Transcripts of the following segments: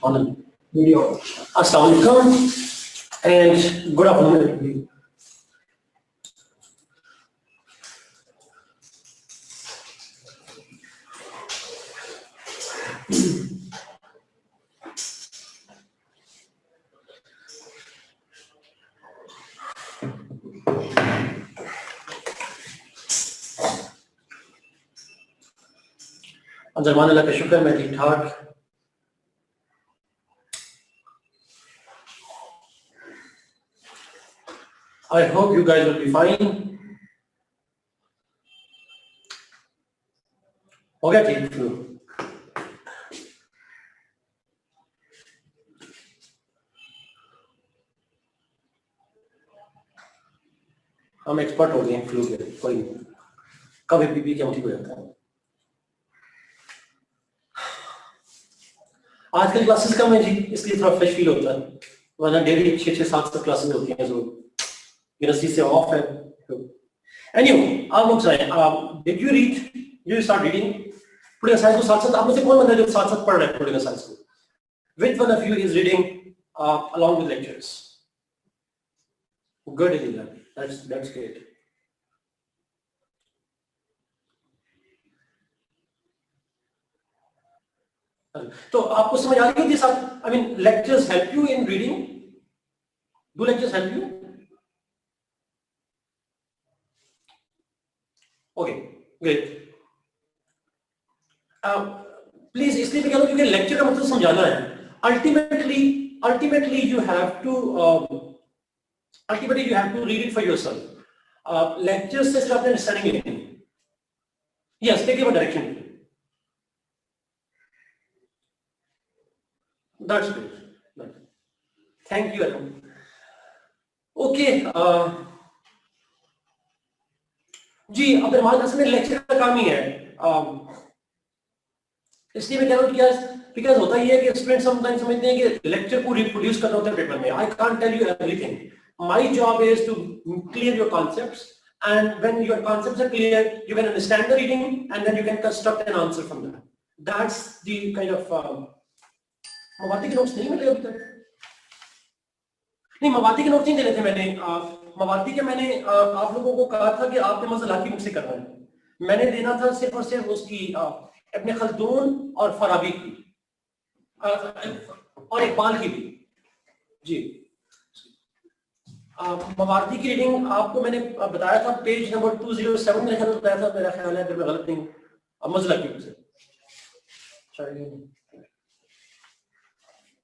on the video. Assalamu alaikum and good afternoon. अंजमान अल्लाह का शुक्र मैं ठीक ठाक। I hope you guys will be fine. हो गया ठीक फ्लू? हम एक्सपर्ट हो गए हैं फ्लू के, कोई नहीं, कभी भी क्या ठीक हो जाता है। आजकल क्लासेस कम है जी, इसलिए थोड़ा फ्रेश फील होता है, वरना डेली 6-7 क्लासेस होती हैं, जो यूनिवर्सिटी से ऑफ है। एनीवे, आप लोग जाएं, did you read, you start reading political science को साथ-साथ? आप में से कौन बंदा जो साथ-साथ पढ़ रहा है पॉलिटिकल साइंस को? Which one of you is reading along with lectures? Good, Elina. That's great. तो आपको समझ आ रही है साथ? I mean, lectures help you in reading? Do lectures help you? Okay, great. Please, इसलिए मैं कह रहा हूँ क्योंकि लेक्चर का मतलब समझाना है। Ultimately, you have to read it for yourself. Lectures से सिर्फ अपने अंडरस्टैंडिंग लेनी है। Yes, take your direction. That's great. Thank you, Arun. Okay. जी, अब हमारे असल में लेक्चर का काम ही है। इसलिए मैं कह रहा हूँ कि बिकॉज होता ही है कि स्टूडेंट समटाइम्स समझते हैं कि लेक्चर को रिप्रोड्यूस करना होता है पेपर में। I can't tell you everything. My job is to clear your concepts, and when your concepts are clear you can understand the reading and then you can construct an answer from that. That's the kind of मवाती के notes नहीं मिले अभी तक? नहीं, मवाती के notes नहीं देने थे मैंने। मवाती के मैंने आप लोगों को कहा था कि आपने मज़लाकी मुझसे करना है। मैंने देना था सिर्फ और सिर्फ उसकी इब्न खल्दून और फराबी की और इकबाल की भी। जी, मवाती की रीडिंग आपको मैंने बताया था पेज नंबर 207 मेरे ख्याल में बताया था, मेरा ख्याल है, अगर मैं गलत नहीं। मज़लाकी से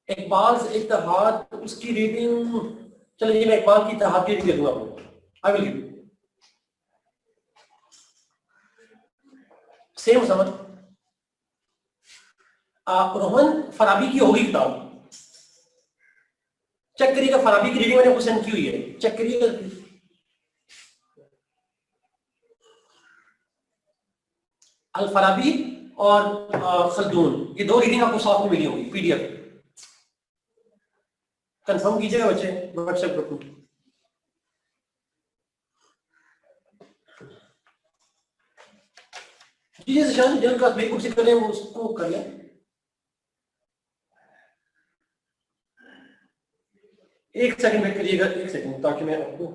इकबाल इत्तेहाद, उसकी रीडिंग, चलिए मैं इकबाल की इत्तेहाद की रीडिंग दूंगा आपको। I will give you same समझ। रोहन फराबी की होगी किताब, चेक करिएगा। फराबी की रीडिंग मैंने आपको सेंड की हुई है, चेक करिएगा। अल फराबी और खल्दून, ये दो रीडिंग आपको साथ में मिली होगी पीडीएफ। कंफर्म कीजिएगा बच्चे व्हाट्सएप ग्रुप में। जी जी, जिनका बिल्कुल से करें वो उसको कर लें। एक सेकंड वेट करिएगा, एक सेकंड, ताकि मैं आपको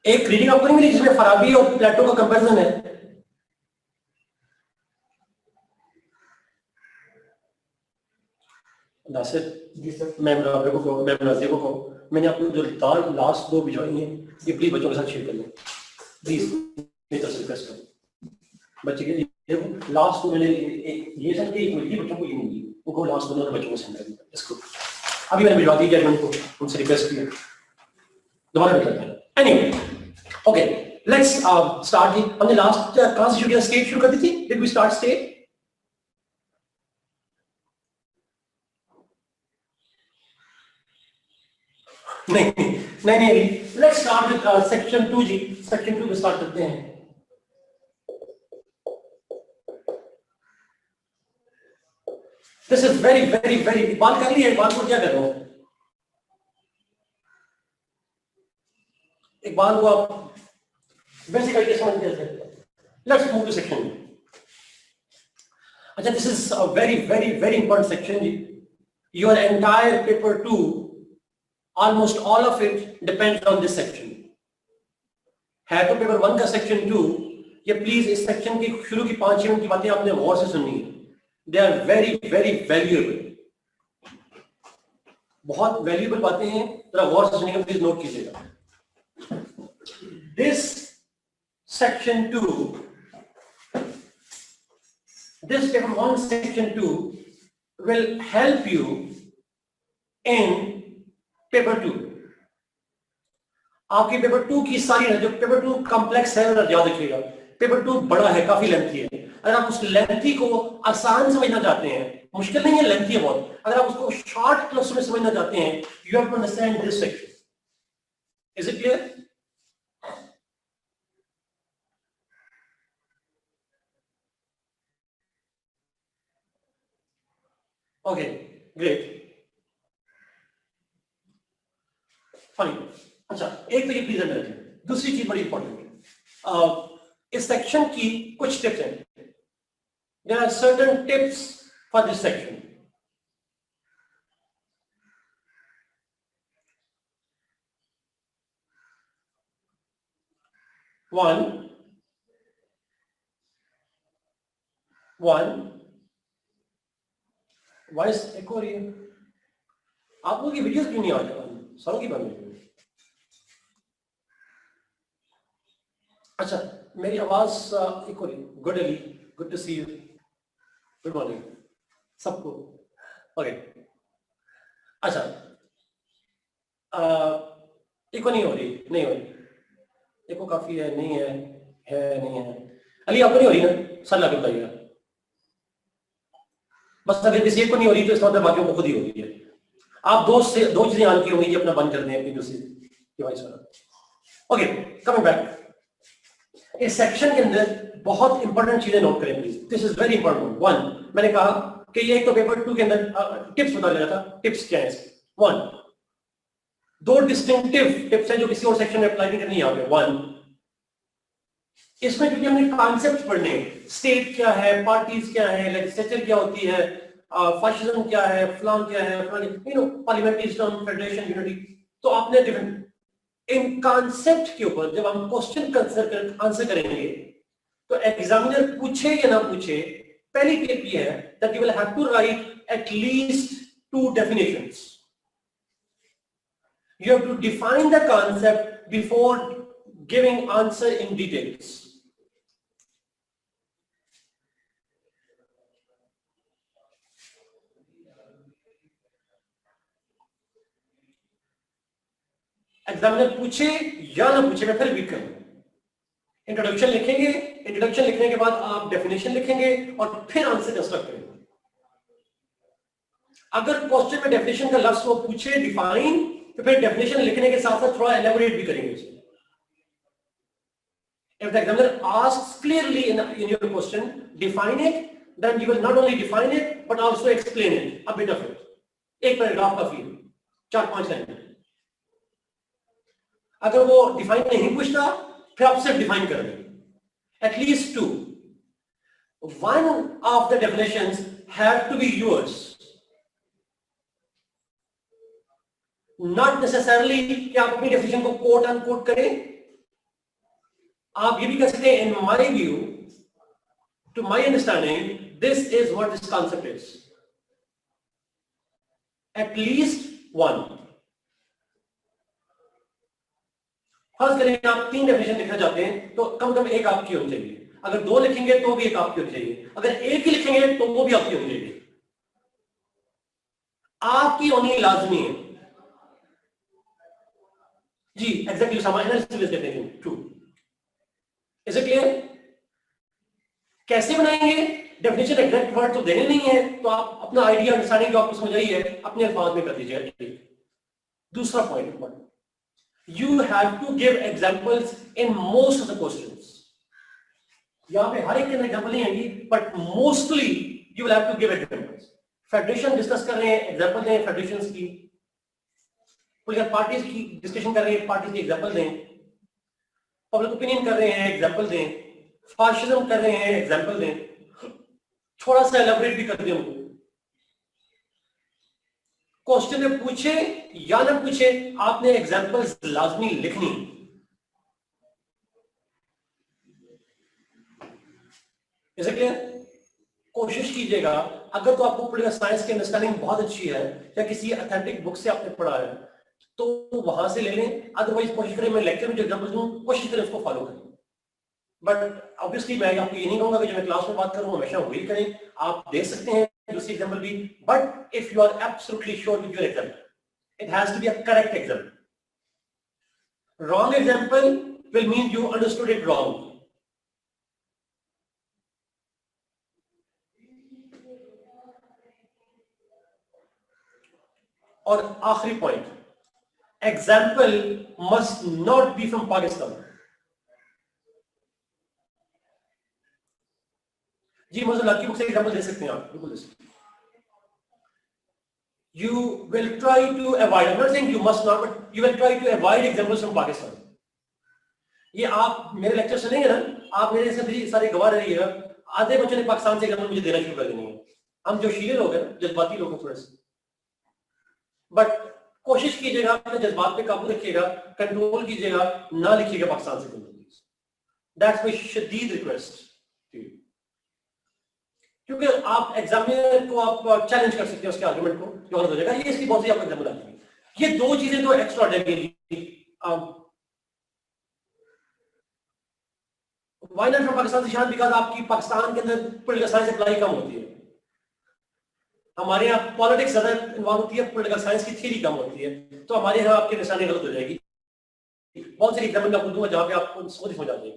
एक रीडिंग आपको नहीं मिली जिसमें फराबी और प्लेटो का कंपैरिजन है। मैं नाज़िर को मैंने आपको जो लास्ट 2 भिजवाई हैं, ये प्लीज बच्चों के साथ शेयर कर लें प्लीज, मेरी तरफ से रिक्वेस्ट करें। बच्चे के लास्ट 2 मैंने ये सेंड की, ये बच्चों को ये नहीं, उनको लास्ट 2 बच्चों को सेंड कर दिया। इसको अभी मैंने भिजवा दी जर्मन को, उनसे रिक्वेस्ट किया, दोबारा भेज देते हैं। Anyway, okay, let's start. हमने लास्ट कहां से शुरू किया? स्टेट शुरू कर दी थी। Did we start state? नहीं, लेट्स स्टार्ट विद सेक्शन 2 जी। सेक्शन 2 में स्टार्ट करते हैं। This is very very very, बात कर ली है, बात को क्या कर रहा हूं? एक बात को आप बेसिक आइडिया समझ गए थे। Let's move to section. अच्छा, this is a very important section. Your entire paper 2, almost all of it depends on this section. है तो पेपर 1 का सेक्शन 2, ये प्लीज इस सेक्शन की शुरू की 5-6 मिनट की बातें आपने गौर से सुननी है. They are very valuable. बहुत वैल्यूएबल बातें हैं, जरा गौर से सुनिएगा, प्लीज नोट कीजिएगा. This section 2, this paper 1 section 2 will help you in paper 2. आपके पेपर 2 की सारी, जो पेपर 2 कॉम्प्लेक्स है, याद रखिएगा, पेपर 2 बड़ा है, काफी लेंथी है. अगर आप उस लेंथी को आसान समझना चाहते हैं, मुश्किल नहीं है, लेंथी है बहुत, अगर आप उसको शॉर्ट क्लास में समझना चाहते हैं, you have to understand this section. Is it clear? Okay, great, fine. अच्छा, एक तो ये प्लीज अंडर रखिए. दूसरी चीज बड़ी इंपॉर्टेंट है, इस सेक्शन की कुछ टिप्स हैं. There are certain tips for this section. One, voice echo हो रही है. आप लोगों की वीडियोस क्यों नहीं आ रही? सारों की बंद है. अच्छा, मेरी आवाज echo हो रही. Good Ali, good to C you. Good morning सबको. ओके, अच्छा, इको नहीं हो रही? नहीं हो रही. इको काफी है, नहीं है, नहीं है. अली आपको नहीं हो रही ना? सर लगे बताइएगा. बस अगर किसी एक को नहीं हो रही तो इसका मतलब बाकियों को खुद ही हो रही है. आप दो चीजें आन की होंगी, अपना बंद कर दें अपनी दूसरी डिवाइस पर. Okay, coming back. इस सेक्शन के अंदर बहुत इंपॉर्टेंट चीजें नोट करें please. This is very important. 1, मैंने कहा कि ये एक तो पेपर 2 के अंदर टिप्स बता रहा था. टिप्स क्या है? 1, 2 डिस्टिंक्टिव टिप्स हैं जो किसी और सेक्शन में अप्लाई नहीं करनी यहाँ पे. 1, इसमें क्योंकि हमने कॉन्सेप्ट पढ़ने, स्टेट क्या है, पार्टीज क्या है, लेजिस्लेचर क्या होती है, फाशिज्म क्या है, फलान क्या है, पार्लियामेंट्री सिस्टम, फेडरेशन, यूनिटी, तो आपने डिफरेंट इन कॉन्सेप्ट के ऊपर जब हम क्वेश्चन आंसर करेंगे तो एग्जामिनर पूछे या ना पूछे, पहली टिप ये है that you will have to write at least 2 definitions. You have to define the concept before giving answer in details. Examiner पूछे या ना पूछे, मैं फिर रिपीट करूंगा. इंट्रोडक्शन लिखेंगे, इंट्रोडक्शन लिखने के बाद आप डेफिनेशन लिखेंगे और फिर आंसर कंस्ट्रक्ट करेंगे. अगर क्वेश्चन में डेफिनेशन का लफ्ज वो पूछे, डिफाइन, तो फिर डेफिनेशन लिखने के साथ साथ थोड़ा एलेबोरेट भी करेंगे उसको. If the examiner asks clearly in your question, define it, then you will not only define it but also explain it, a bit of it. एक पैराग्राफ काफी है, 4-5 लाइन. अगर वो डिफाइन नहीं पूछता, फिर आप सिर्फ डिफाइन कर देंगे. At least 2. One of the definitions have to be yours. Not necessarily कि आप अपनी डेफिनेशन को कोट अनकोट करें. आप ये भी कह सकते हैं, in my view, to my understanding, this is what this concept is. At least 1. फर्ज करें आप 3 डेफिनेशन लिखना चाहते हैं तो कम से कम एक आपकी होनी चाहिए. अगर 2 लिखेंगे तो भी एक आपकी होनी चाहिए. अगर एक ही लिखेंगे तो वो भी आपकी होनी चाहिए. आपकी होनी लाजमी है. जी, एग्जैक्टली सामा एनालिसिस कहते हैं. ट्रू. Is it clear? कैसे बनाएंगे? डेफिनेशन एग्जैक्ट वर्ड तो देने नहीं है, तो आप अपना आइडिया अंडरस्टैंडिंग जो आपको समझ आई है अपने अल्फाज में कर दीजिए. दूसरा point, you have to give examples in most of the questions. यहाँ पे हर एक के अंदर एग्जाम्पल नहीं आएंगी, but mostly you will have to give examples. Federation discuss कर रहे हैं, एग्जाम्पल दें फेडरेशंस की. पॉलिटिकल पार्टीज की डिस्कशन कर रहे हैं, पार्टीज की एग्जाम्पल दें. पब्लिक ओपिनियन कर रहे हैं, एग्जाम्पल दें. फाशिज्म कर रहे हैं, एग्जाम्पल दें. थोड़ा सा एलाबोरेट भी कर दें उनको। क्वेश्चन में पूछे या ना पूछे, आपने एग्जांपल्स लाजमी लिखनी। इसे क्लियर? कोशिश कीजिएगा, अगर तो आपको पॉलिटिकल साइंस की अंडरस्टैंडिंग बहुत अच्छी है या किसी अथेंटिक बुक से आपने पढ़ा है तो वहां से ले लें, अदरवाइज कोशिश करें मैं लेक्चर में जो एग्जांपल दूं कोशिश करें उसको फॉलो करें। बट ऑब्वियसली मैं आपको ये नहीं कहूंगा कि जो मैं क्लास में बात करूं हमेशा वही करें, आप दे सकते हैं दूसरी एग्जांपल भी, but if you are absolutely sure with your example, it has to be a correct example. Wrong example will mean you understood it wrong. और आखिरी point, example must not be from Pakistan. जी मुझे lucky book से example दे सकते हैं आप, बिल्कुल दे सकते हैं। You will try to avoid, I'm not saying you must not, but you will try to avoid examples from Pakistan. ये आप मेरे लेक्चर सुनेंगे ना, आप मेरे से भी सारे गवाह रहिएगा, आधे बच्चों ने पाकिस्तान से एग्जाम्पल मुझे देना शुरू कर देनी है। हम जो शीले लोग हैं, जज्बाती लोग हैं थोड़े से, बट कोशिश कीजिएगा अपने जज्बात पे काबू रखिएगा, कंट्रोल कीजिएगा, ना लिखिएगा पाकिस्तान से। दैट्स माय शदीद रिक्वेस्ट, क्योंकि आप एग्जामिनर को आप चैलेंज कर सकते हैं उसके आर्गुमेंट को, जो गलत हो जाएगा। ये इसकी बहुत सी आपको एग्जाम्पल आती है। ये दो चीजें तो extra ordinary. Why not from Pakistan से शायद बिकॉज़ आपकी पाकिस्तान के अंदर पॉलिटिकल साइंस अप्लाई कम होती है। हमारे यहाँ पॉलिटिक्स ज्यादा इन्वॉल्व होती है, पॉलिटिकल साइंस की थ्योरी कम होती है, तो हमारे यहाँ आपकी निशानी गलत हो जाएगी। बहुत सारी एग्जाम्पल आपको दूंगा जहां पे आपको समझ हो जाएगी।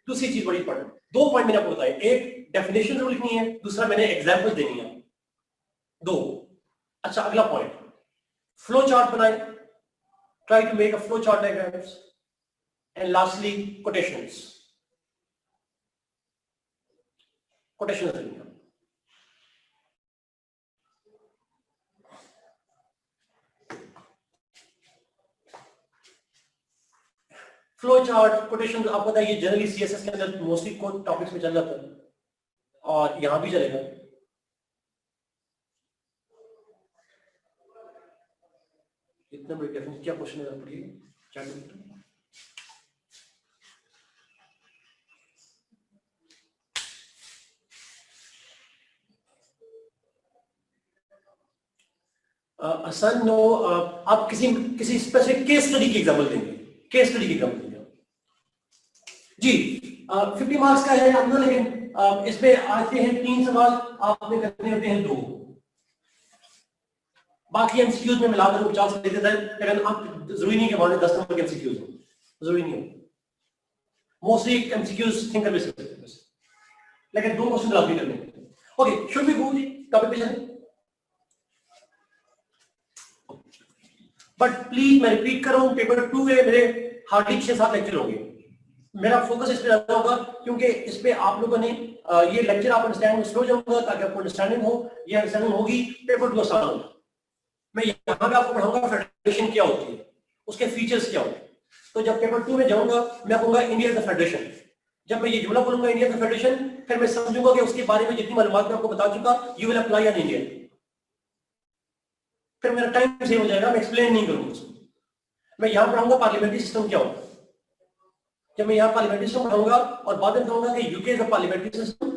दूसरी चीज बड़ी इंपॉर्टेंट, दो पॉइंट मैंने आपको बताया, एक डेफिनेशन जरूर लिखनी है, दूसरा मैंने एग्जाम्पल देनी है, दो। अच्छा अगला पॉइंट, फ्लो चार्ट बनाए, try to make a flow chart diagrams, and lastly quotations. Quotations देनी है। फ्लो चार्ट, कोटेशन, आपको पता है ये जनरली सीएसएस के अंदर मोस्टली कोड टॉपिक्स में चल जाता है और यहां भी चलेगा। इतना बड़ी डेफिनेशन, क्या क्वेश्चन है पढ़िए क्या करते हैं। आसान नो, आप किसी स्पेसिफिक केस स्टडी की एग्जांपल देंगे, केस स्टडी की एग्जांपल देंगे जी। 50 मार्क्स का है अपना, लेकिन इसमें आते हैं 3 सवाल, आपने करने होते हैं 2, बाकी एमसीक्यूज में मिलाकर 50 दे देता है, लेकिन आप जरूरी नहीं कि हमारे 10 नंबर के एमसीक्यूज हो, जरूरी नहीं हो। मोस्टली एमसीक्यूज थिंकर बेस होते हैं, लेकिन 2 क्वेश्चन लाजमी करने हैं। ओके, शुड बी गो जी, टॉपिक पे चलें। बट प्लीज मैं रिपीट कर रहा हूं, पेपर 2 में मेरे हार्डली 6-7 लेक्चर होंगे। मेरा फोकस इस पे ज्यादा होगा क्योंकि इस पे आप लोगों ने ये लेक्चर आप अंडरस्टैंड स्लो जाऊंगा ताकि आपको अंडरस्टैंडिंग हो, ये अंडरस्टैंडिंग होगी, पेपर 2 आसान होगा। मैं यहाँ पे आपको पढ़ाऊंगा फेडरेशन क्या होती है, उसके फीचर्स क्या होते हैं। तो जब पेपर 2 में जाऊंगा मैं कहूंगा इंडिया का फेडरेशन, जब मैं ये जुमला बोलूंगा इंडिया का फेडरेशन, फिर मैं समझूंगा कि उसके बारे में जितनी मालूमात मैं आपको बता चुका, you will apply on India. फिर मेरा टाइम सेव हो जाएगा, मैं एक्सप्लेन नहीं करूंगा उसको। मैं यहाँ पढ़ाऊंगा पार्लियामेंट्री सिस्टम क्या होता है, जब मैं यहाँ पार्लियामेंट्री सिस्टम पढ़ाऊंगा और बाद में कहूंगा कि यूके का पार्लियामेंट्री सिस्टम,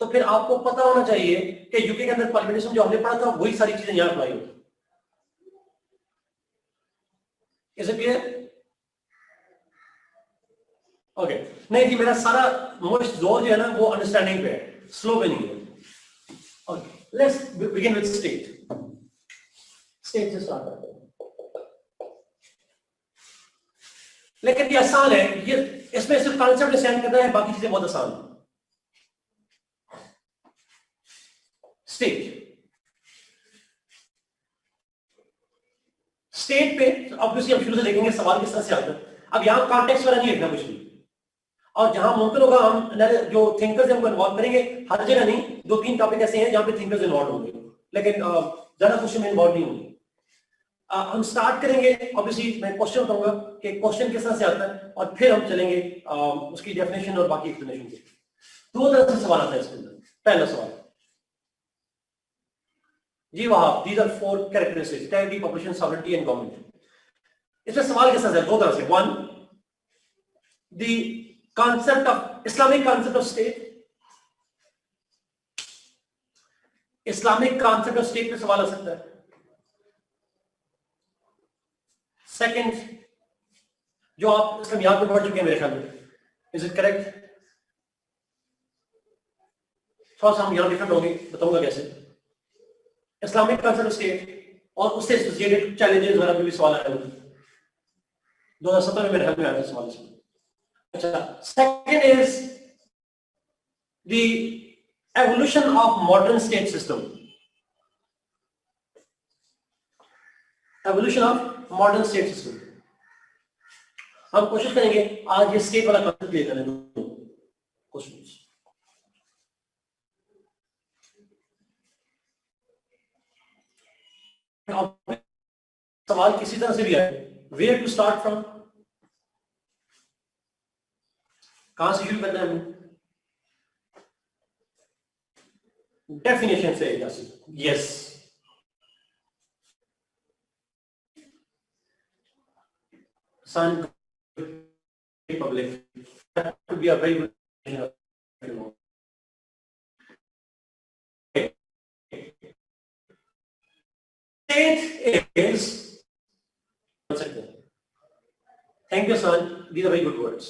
तो फिर आपको पता होना चाहिए कि यूके के अंदर पार्लियामेंट्री सिस्टम जो हमने पढ़ा था वही सारी चीजें यहाँ अप्लाई होती। Is it clear? ओके, नहीं जी, मेरा सारा मोस्ट जोर जो है ना वो अंडरस्टैंडिंग पे है, स्लो पे नहीं है। Okay, let's begin with state. State से स्टार्ट करते हैं, लेकिन ये आसान है, ये इसमें सिर्फ कॉन्सेप्ट डिसाइड करना है, बाकी चीजें बहुत आसान है। स्टेट, स्टेट पे ऑब्वियसली हम शुरू से देखेंगे सवाल किस तरह से आता है। अब यहां कॉन्टेक्स्ट वाला नहीं लिखना कुछ भी, और जहां मुमकिन होगा हम जो थिंकर्स हमको इन्वॉल्व करेंगे, हर जगह नहीं, 2-3 टॉपिक ऐसे हैं जहां पे थिंकर्स इन्वॉल्व होंगे, लेकिन ज्यादा क्वेश्चन में इन्वॉल्व नहीं होंगे। हम स्टार्ट करेंगे, ऑब्वियसली मैं क्वेश्चन बताऊंगा कि क्वेश्चन किस तरह से आता है, और फिर हम चलेंगे उसकी डेफिनेशन और बाकी एक्सप्लेनेशन के। 2 तरह से सवाल आता है इसके अंदर। पहला सवाल, जी वहां, these are 4 characteristics: territory, population, sovereignty and government. इसमें सवाल कैसा है? दो तरह से. One, the concept of Islamic concept of state. Islamic concept of state पे सवाल आ सकता है. Second, जो आप इसमें यहाँ पे पढ़ चुके हैं मेरे ख्याल में, is it correct? थोड़ा सा हम यहाँ डिफरेंट होंगे, बताऊंगा कैसे. इस्लामिक कंसेप्ट ऑफ स्टेट और उससे एसोसिएटेड चैलेंजेस वगैरह पे भी सवाल आया था 2017 में मेरे ख्याल में आया था सवाल इसमें. अच्छा, second is the evolution of modern state system. Evolution of modern state system. हम कोशिश करेंगे आज ये स्टेट वाला कंसेप्ट क्लियर करने दो क्वेश्चंस. सवाल किसी तरह से भी आए, वेयर टू स्टार्ट फ्रॉम, कहां से शुरू करना है हमें? डेफिनेशन से. Yes, sun public to be a very good, you know. State is, thank you son, these are very good words.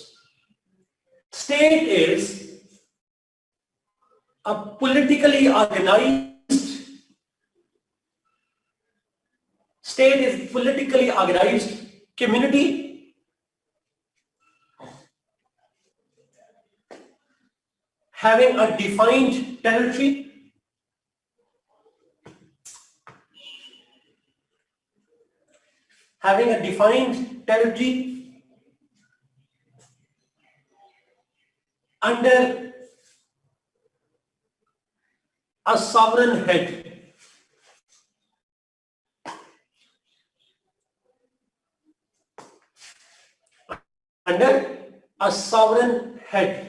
State is a politically organized, state is politically organized community having a defined territory, under a sovereign head. Under a sovereign head.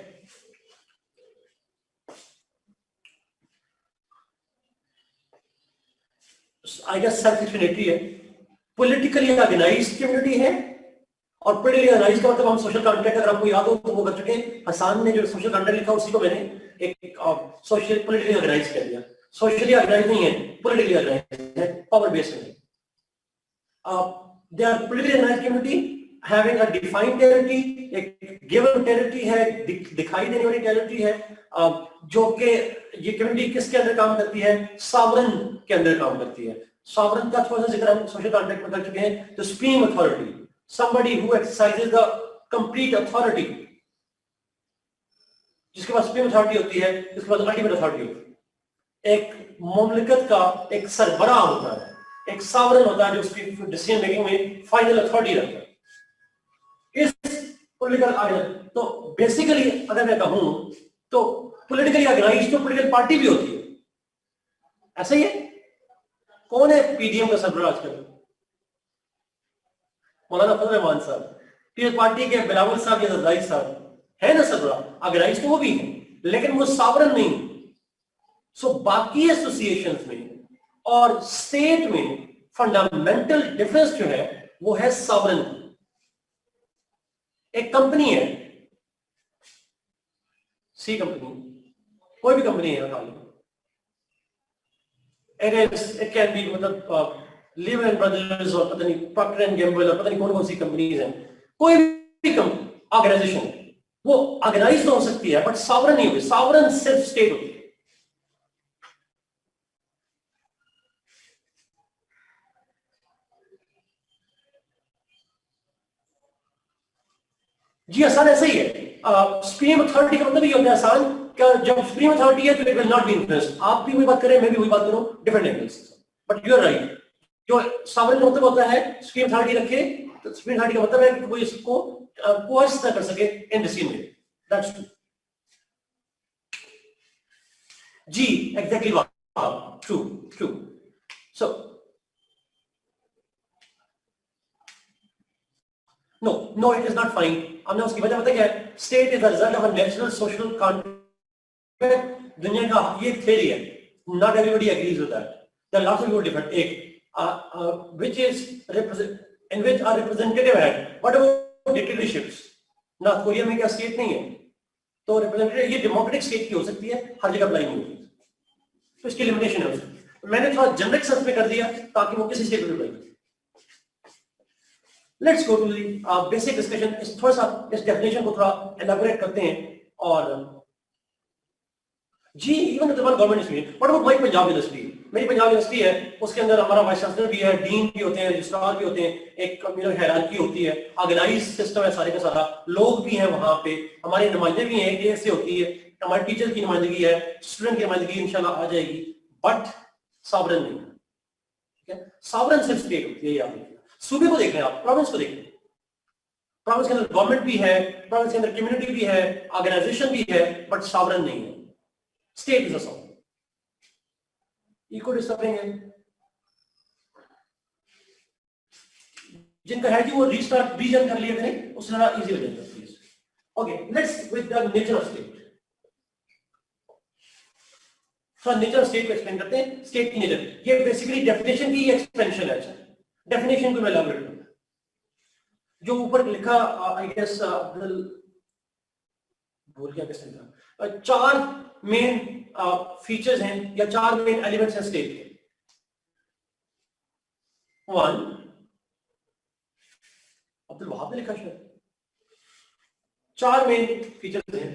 I guess self-explanatory है. Politically organized community है, और politically organized का मतलब हम social contract, अगर आपको याद हो तो वो कर चुके हैं. हसन ने जो social contract लिखा उसी को मैंने एक social politically organized कर दिया. Socially organized नहीं है, politically organized है, power based है. They are politically organized community having a defined territory, एक given territory है, दिखाई देने वाली territory है, जो कि ये community किसके अंदर काम करती है? sovereign के अंदर काम करती है. sovereign का थोड़ा सा जिक्र हम social contract में कर चुके हैं. तो supreme authority, somebody who exercises the complete authority, जिसके पास supreme authority होती है, जिसके पास ultimate authority होती है. एक मुमलिकत का एक सरबराह होता है, एक sovereign होता है जो उसकी decision making में final authority रखता है. इस political organization, तो basically अगर मैं कहूं तो politically organized तो political party भी होती है. ऐसा ही है. कौन है पीडीएम का सरबराह आजकल? मौलाना फजल रहमान साहब. पीपल्स पार्टी के बिलावल साहब या जरदारी साहब है ना सरबराह. ऑर्गेनाइज तो वो भी है, लेकिन वो सॉवरन नहीं. सो बाकी एसोसिएशंस में और स्टेट में फंडामेंटल डिफरेंस जो है वो है सॉवरन. एक कंपनी है, सी कंपनी, कोई भी कंपनी है, it can be मतलब Lehman Brothers और पता नहीं Procter and Gamble और पता नहीं कौन सी कंपनीज हैं. कोई भी ऑर्गेनाइजेशन वो ऑर्गेनाइज तो हो सकती है बट सॉवरन नहीं होगी. सॉवरन सिर्फ स्टेट होती है. जी आसान ऐसा ही है. सुप्रीम अथॉरिटी का मतलब ये होता है आसान, जब सुप्रीम अथॉरिटी है तो it will not be influenced. आप भी वही बात करें, मैं भी वही बात करूं, different angles. But you are right. जो सॉवरेन मतलब होता है सुप्रीम अथॉरिटी रखे, तो सुप्रीम अथॉरिटी का मतलब है कि कोई इसको कोर्स ना कर सके इन डिसीजन में. That's true. जी exactly true true. So no, it is not fine. हमने उसकी वजह पता क्या है? State is the result of a natural social contract. दुनिया का ये theory है. Not everybody agrees with that. The last one is different. Which is in which are representative head. What about dictatorships? North Korea में क्या state नहीं है, तो representative ये डेमोक्रेटिक स्टेट की हो सकती है, हर जगह अप्लाई नहीं होती, तो इसकी लिमिटेशन है उसकी। मैंने थोड़ा जनरिक सेंस में कर दिया ताकि वो किसी स्टेट में अप्लाई करे। Let's go to the basic discussion. इस थोड़ा सा इस डेफिनेशन को थोड़ा एलैबोरेट करते हैं। और जी even the one government student, what about my Punjab university? मेरी पंजाब यूनिवर्सिटी है, उसके अंदर हमारा वाइस चांसलर भी है, डीन भी होते हैं, रजिस्ट्रार भी होते हैं, एक हायरार्की होती है, ऑर्गेनाइज सिस्टम है सारे का सारा, लोग भी हैं वहां पे, हमारे नुमाइंदे भी हैं, ऐसे होती है, हमारे टीचर की नुमाइंदगी है, स्टूडेंट की नुमाइंदगी इंशाल्लाह आ जाएगी, बट सॉवरेन नहीं। ठीक है, सॉवरेन सिर्फ स्टेट होती है। याद रखिए, सूबे को देख रहे हैं आप, प्रोविंस को देख रहे हैं, प्रोविंस के अंदर गवर्नमेंट भी है, प्रोविंस के अंदर कम्युनिटी भी है, ऑर्गेनाइजेशन भी है, बट सॉवरेन नहीं है। State is a sovereign. Echo disturbing है, जिनका है कि वो रीस्टार्ट रीजन कर लिए थे, उससे ज्यादा इजी हो जाएगा please. Okay, let's with the nature of state. So nature of state को एक्सप्लेन करते हैं। स्टेट की नेचर, ये बेसिकली डेफिनेशन की एक्सपेंशन है। डेफिनेशन को मैं एलैबोरेट करूंगा। जो ऊपर लिखा आई गेस बोल क्या कैसे लिखा, चार मेन फीचर्स हैं या चार मेन एलिमेंट्स हैं स्टेट के। वन, अब्दुल वहाब ने लिखा शायद, चार मेन फीचर्स हैं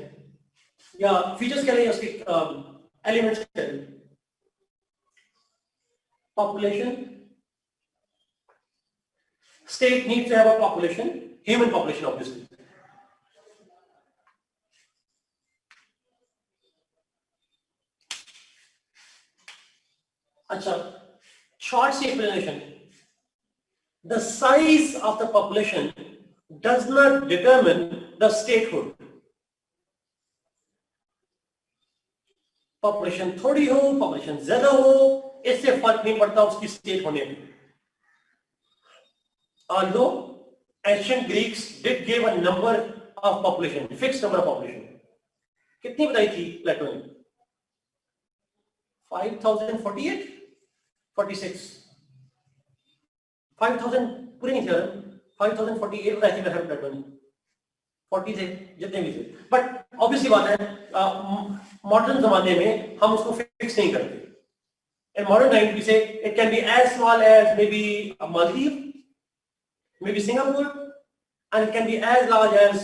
या फीचर्स कह रहे हैं उसके, एलिमेंट्स कह रहे हैं। Population, state needs to have a population, human population obviously. अच्छा, short से explanation. The size of the population does not determine the statehood. Population थोड़ी हो, population ज्यादा हो, इससे फर्क नहीं पड़ता उसकी स्टेट होने में। Although ancient Greeks did give a number of population, fixed number of population. कितनी बताई थी प्लेटो ने? 5048, 46, 5000 पूरी नहीं थी, 5048 बताई थी प्लेटो ने, 40 थे जितने भी थे। बट ऑब्वियसली बात है, मॉडर्न जमाने में हम उसको फिक्स नहीं करते। In modern time we say it can be as small as maybe a Maldives, maybe Singapore, and it can be as large as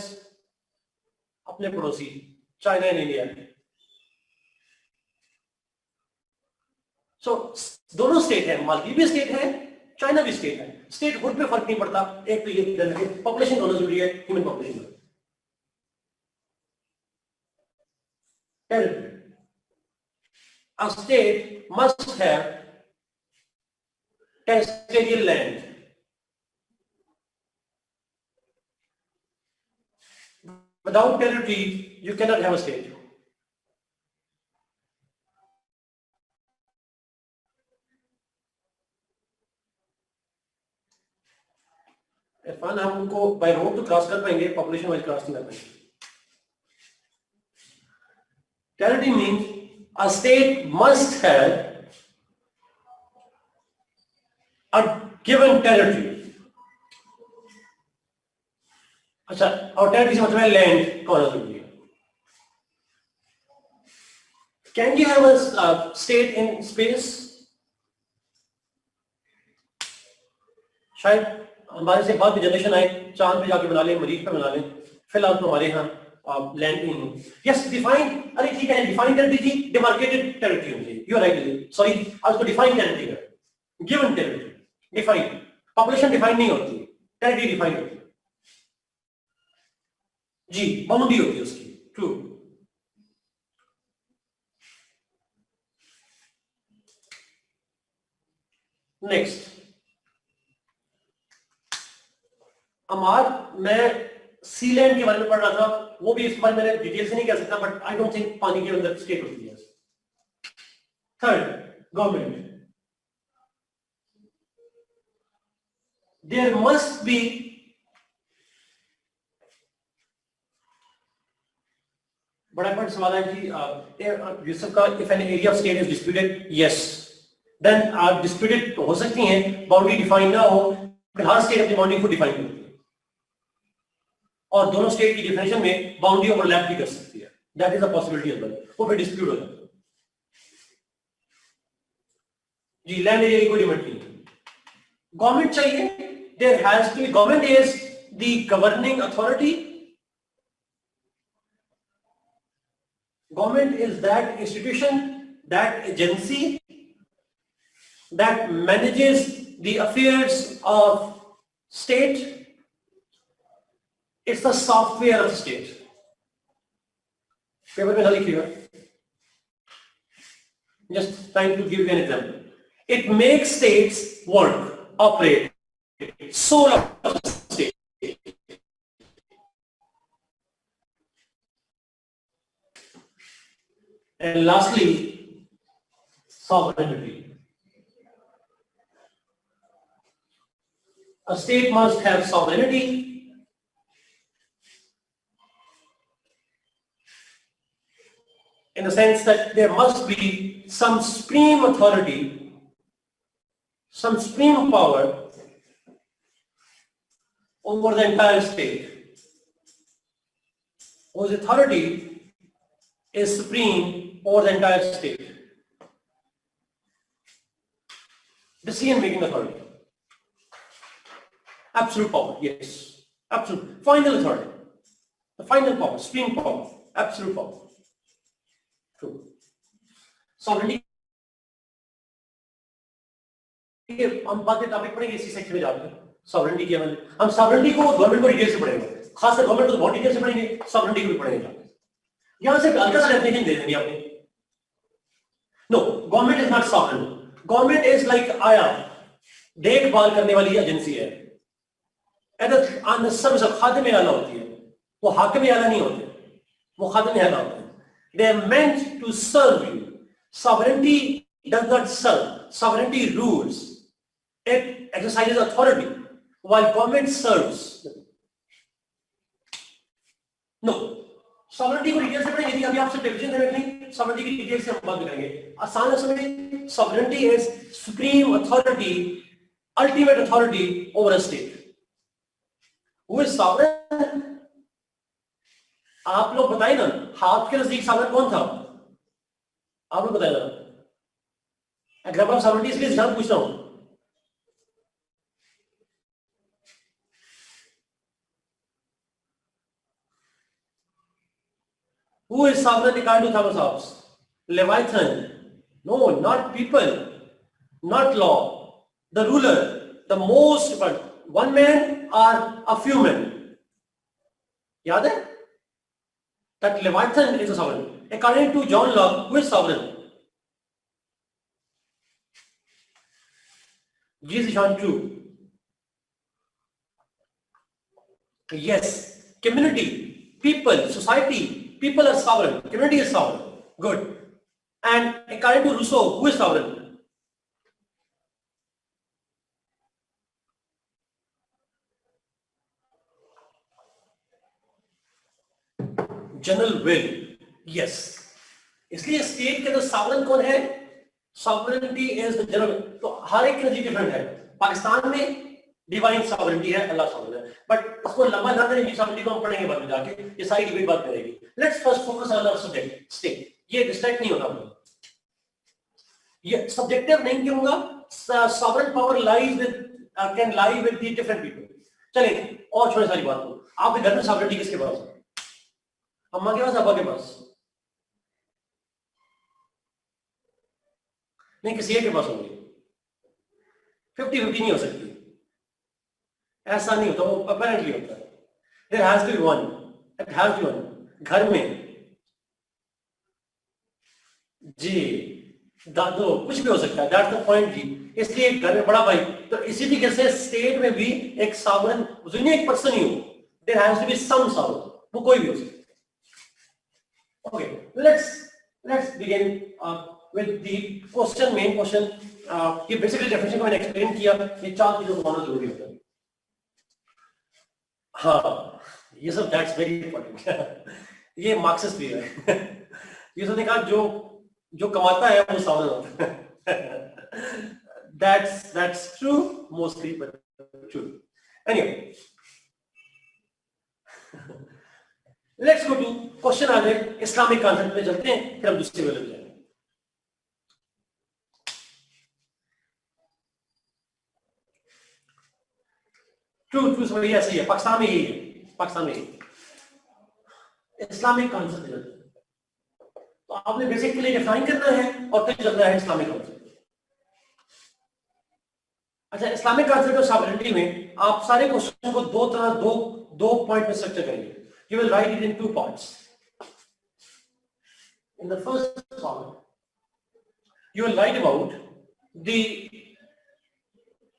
अपने पड़ोसी चाइना एंड इंडिया। सो दोनों स्टेट है, मालदीव भी स्टेट है, चाइना भी स्टेट है। स्टेट हुड पे फर्क नहीं पड़ता। एक तो ये पॉपुलेशन दोनों जरूरी है, human population. A state must have terrestrial land. Without territory, you cannot have a state. Irfan, हम उनको बाय रोड तो क्रॉस कर पाएंगे, पॉपुलेशन वाइज क्रॉस नहीं कर पाएंगे। Territory means a state must have a given territory. अच्छा, और टेरिटरी से मतलब है लैंड कौन सा जरूरी है। Can you have a state in space? शायद हमारे से बाद में जनरेशन आए, चांद पे जाके बना लें, मरीज पे बना लें, फिलहाल तो हमारे यहाँ लैंड ही नहीं। यस, डिफाइन, अरे ठीक है, डिफाइन टेरिटरी थी, डिमार्केटेड टेरिटरी होती है। यू आर राइट, सॉरी, आज तो डिफाइन टेरिटरी है, given territory, define. Population define नहीं होती, टेरिटरी डिफाइन होती है जी, बाउंड्री होती है उसकी। ट्रू। नेक्स्ट, मैं सी लैंड के बारे में पढ़ रहा था, वो भी इस बार मैंने डिटेल से नहीं कह सकता, बट आई डोंट थिंक पानी के अंदर स्टेट होती है। Third, government. There must be बड़ा इंपॉर्टेंट सवाल है कि यूसुफ का, if an area of state is disputed, yes, then disputed हो सकती हैं, बाउंड्री डिफाइन ना हो, फिर हर स्टेट अपनी बाउंड्री को डिफाइन करती है और दोनों स्टेट की डिफिनेशन में बाउंड्री ओवरलैप भी कर सकती है, that is a possibility as well, वो फिर डिस्प्यूट हो जाता है। जी लैंड एरिया की कोई लिमिट नहीं है, गवर्नमेंट चाहिए, there has to be, government is the governing authority, government is that institution, that agency that manages the affairs of state. It's the software of state. Paper में लिखिएगा, just trying to give you an example. It makes states work, operate, soul of state. And lastly, sovereignty. A state must have sovereignty in the sense that there must be some supreme authority, some supreme power over the entire state, whose authority is supreme over the entire state. Decision-making authority. Absolute power, yes. Absolute. Final authority. The final power, supreme power, absolute power. True. Sovereignty. हम बाद में topic पढ़ेंगे, इसी section में जाते हैं sovereignty के बारे में। हम सॉवरेनिटी को गवर्नमेंट को डिटेल से पढ़ेंगे, खासकर गवर्नमेंट को बहुत डिटेल से पढ़ेंगे, सॉवरेनिटी को भी पढ़ेंगे। यहां से हल्का सा डेफिनेशन दे देंगे आपने। No, government is not sovereign, government is like आया, देखभाल करने वाली एजेंसी है, खादिम आला होती है, वो हाकिम आला नहीं होते, वो खादिम आला होते हैं। They are meant to serve you. Sovereignty does not serve. Sovereignty rules. It exercises authority while government serves. No. Sovereignty को डिटेल से पढ़ेंगे, यदि अभी आपसे डिवीजन देने नहीं, sovereignty की डिटेल से हम बात करेंगे। आसान समझें, sovereignty is supreme authority, ultimate authority over a state. Who is sovereign? आप लोग बताइए ना, आपके नजदीक सॉवरेन कौन था? आप लोग बताइए ना। एग्जाम्पल ऑफ सॉवरेनिटी इसलिए ध्यान पूछ रहा हूं। Who is sovereign according to Thomas Hobbes? Leviathan. No, not people, not law. The ruler, the most one man or a few men. याद है? That Leviathan is a sovereign. According to John Locke, who is sovereign? Is Jean true? Yes. Community, people, society, people are sovereign. Community is sovereign. Good. And according to Rousseau, who is sovereign? General will, yes. इसलिए state के अंदर sovereign कौन है? Sovereignty is the general. तो हर एक नजरिया different है। पाकिस्तान में डिवाइन सॉवरेनिटी है, अल्लाह सॉवरेन है, बट उसको लंबा ना करें, सॉवरेनिटी को हम पढ़ेंगे बाद में जाके, ये सारी डिबेट बात करेगी। Let's first focus on our subject, state. ये डिस्ट्रैक्ट नहीं होना हमें, ये सब्जेक्टिव नहीं कहूंगा। Sovereign power lies with, can lie with the different people. चलिए और छोटी सारी बात को, आपके घर में सॉवरेनिटी किसके पास है? अम्मा के पास, अब्बा के पास? नहीं, किसी एक के पास होंगे। 50-50 नहीं हो सकती, ऐसा नहीं होता, वो अपेरेंटली होता है। There has to be one, it has to be one. घर में जी दादो कुछ भी हो सकता है, दैट्स द पॉइंट जी। इसलिए घर में बड़ा भाई, तो इसी तरीके से स्टेट में भी एक सॉवरेन, दुनिया एक पर्सन ही हो, there has to be some sovereign, वो कोई भी हो सकता है। Okay, let's begin with the question, main question. ये basically definition को मैंने explain किया, ये चार चीजों को मानना जरूरी होता है। हाँ, ये सब that's very important. ये मार्क्सिस्ट भी है। ये सब ने कहा जो कमाता है वो सॉवरेन होता है। That's true mostly, but true. Anyway, let's go to question आ गए, इस्लामिक कॉन्सेप्ट पे चलते हैं, फिर हम दूसरे लेवल पे जाएंगे. ट्रू समझिए, ऐसे ही है, पाकिस्तान में यही है, पाकिस्तान में इस्लामिक कॉन्सेप्ट. तो आपने बेसिकली डिफाइन करना है और फिर चलना है इस्लामिक कॉन्सेप्ट. अच्छा, इस्लामिक कॉन्सेप्ट ऑफ सॉवरेनिटी में आप सारे क्वेश्चन को दो पॉइंट में स्ट्रक्चर करेंगे. You will write it in 2 parts. In the first part you will write about the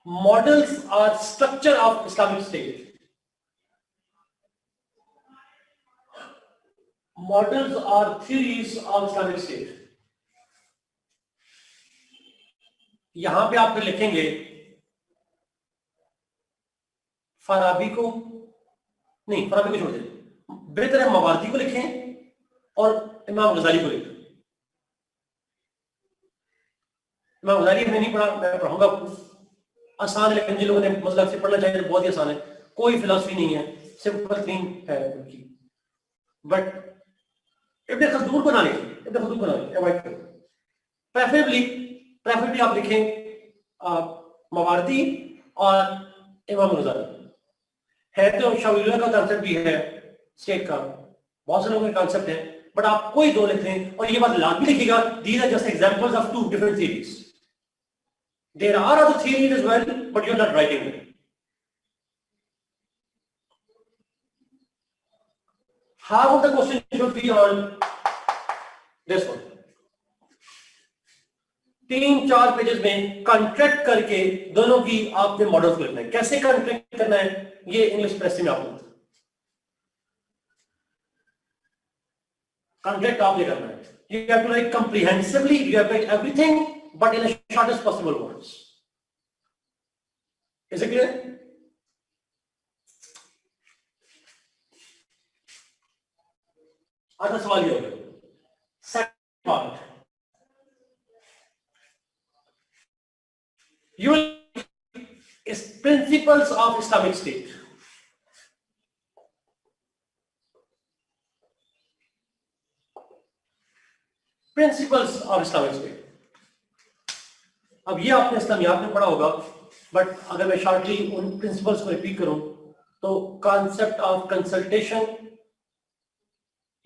models or structure of Islamic State. Models or theories of Islamic State. यहां पे आप फिर लिखेंगे फराबी को, नहीं फराबी को छोड़ दें, बेहतर है मवारदी को लिखें और इमाम गजाली को लिखें. इमाम गजाली हमने नहीं पढ़ा, मैं पढ़ाऊंगा. आसान है, लेकिन जिन लोगों ने मसलक से पढ़ना चाहिए तो बहुत ही आसान है, कोई फिलॉसफी नहीं है, सिंपल थिंग है उनकी. बट इब्न खल्दून को ना लिखें, इब्न खल्दून को ना लिखें, अवॉइड करें. प्रेफरेबली आप लिखें मवारदी और इमाम गजाली. है तो शाविलिया का कॉन्सेप्ट भी है स्टेट का, बहुत से लोगों के कॉन्सेप्ट है, बट आप कोई दो लिख लें. और ये बात लाजमी लिखिएगा, these are just examples of 2 different theories. There are other theories as well, but you're not writing them. Half of the question should be on this one. 3-4 pages में कॉन्ट्रैक्ट करके दोनों की आपने मॉडल्स को लिखना है. कैसे कॉन्ट्रैक्ट करना है ये इंग्लिश प्रेस में आपको कॉन्ट्रैक्ट आपने करना है. You have to write comprehensively, you have to write everything, but in the shortest possible words. Is it clear? अगला सवाल ये होगा. Second part. You will is principles of Islamic State. Principles of Islamic State. अब ये आपने इस्लामियात में पढ़ा होगा, बट अगर मैं शॉर्टली उन प्रिंसिपल्स को रिपीट करूं तो कॉन्सेप्ट ऑफ कंसल्टेशन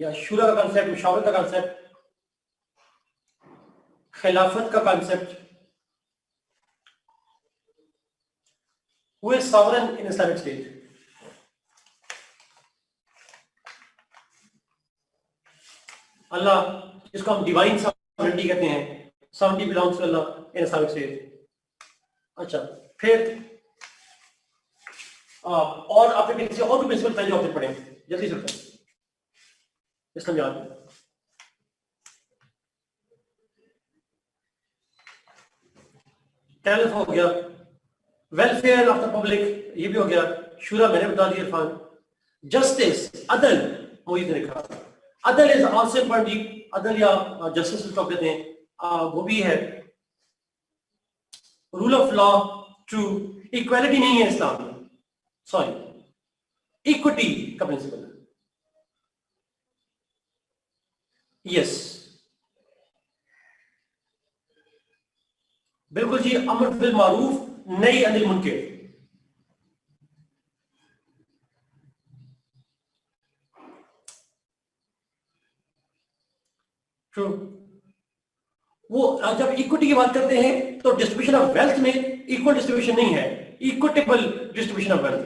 या शूरा का कॉन्सेप्ट, मुशावरत का कॉन्सेप्ट, खिलाफत का concept, who is sovereign in Islamic state. Allah, जिसको हम डिवाइन सॉवरेनिटी कहते हैं, sovereignty belongs to Allah in Islamic state. अच्छा, फिर और आपने किसी और भी प्रिंसिपल पहले जो आपने पढ़े, जल्दी से बताएं. इस्लामियात में टैलिफ हो गया, वेलफेयर ऑफ द पब्लिक ये भी हो गया, शूरा मैंने बता दिया, इरफान. जस्टिस, अदल, मोहित ने लिखा. अदल इज आल्सो इम्पोर्टेंट. अदल या जस्टिस जिसको कहते हैं, वो भी है. Rule of law, true. Equality नहीं है इस्लाम में, सॉरी, इक्विटी का प्रिंसिपल है. यस, बिल्कुल जी. अमर बिल मारूफ, नही अनिल मुनकर. ट्रू. वो जब इक्विटी की बात करते हैं तो डिस्ट्रीब्यूशन ऑफ वेल्थ में इक्वल डिस्ट्रीब्यूशन नहीं है, इक्विटेबल डिस्ट्रीब्यूशन ऑफ वेल्थ.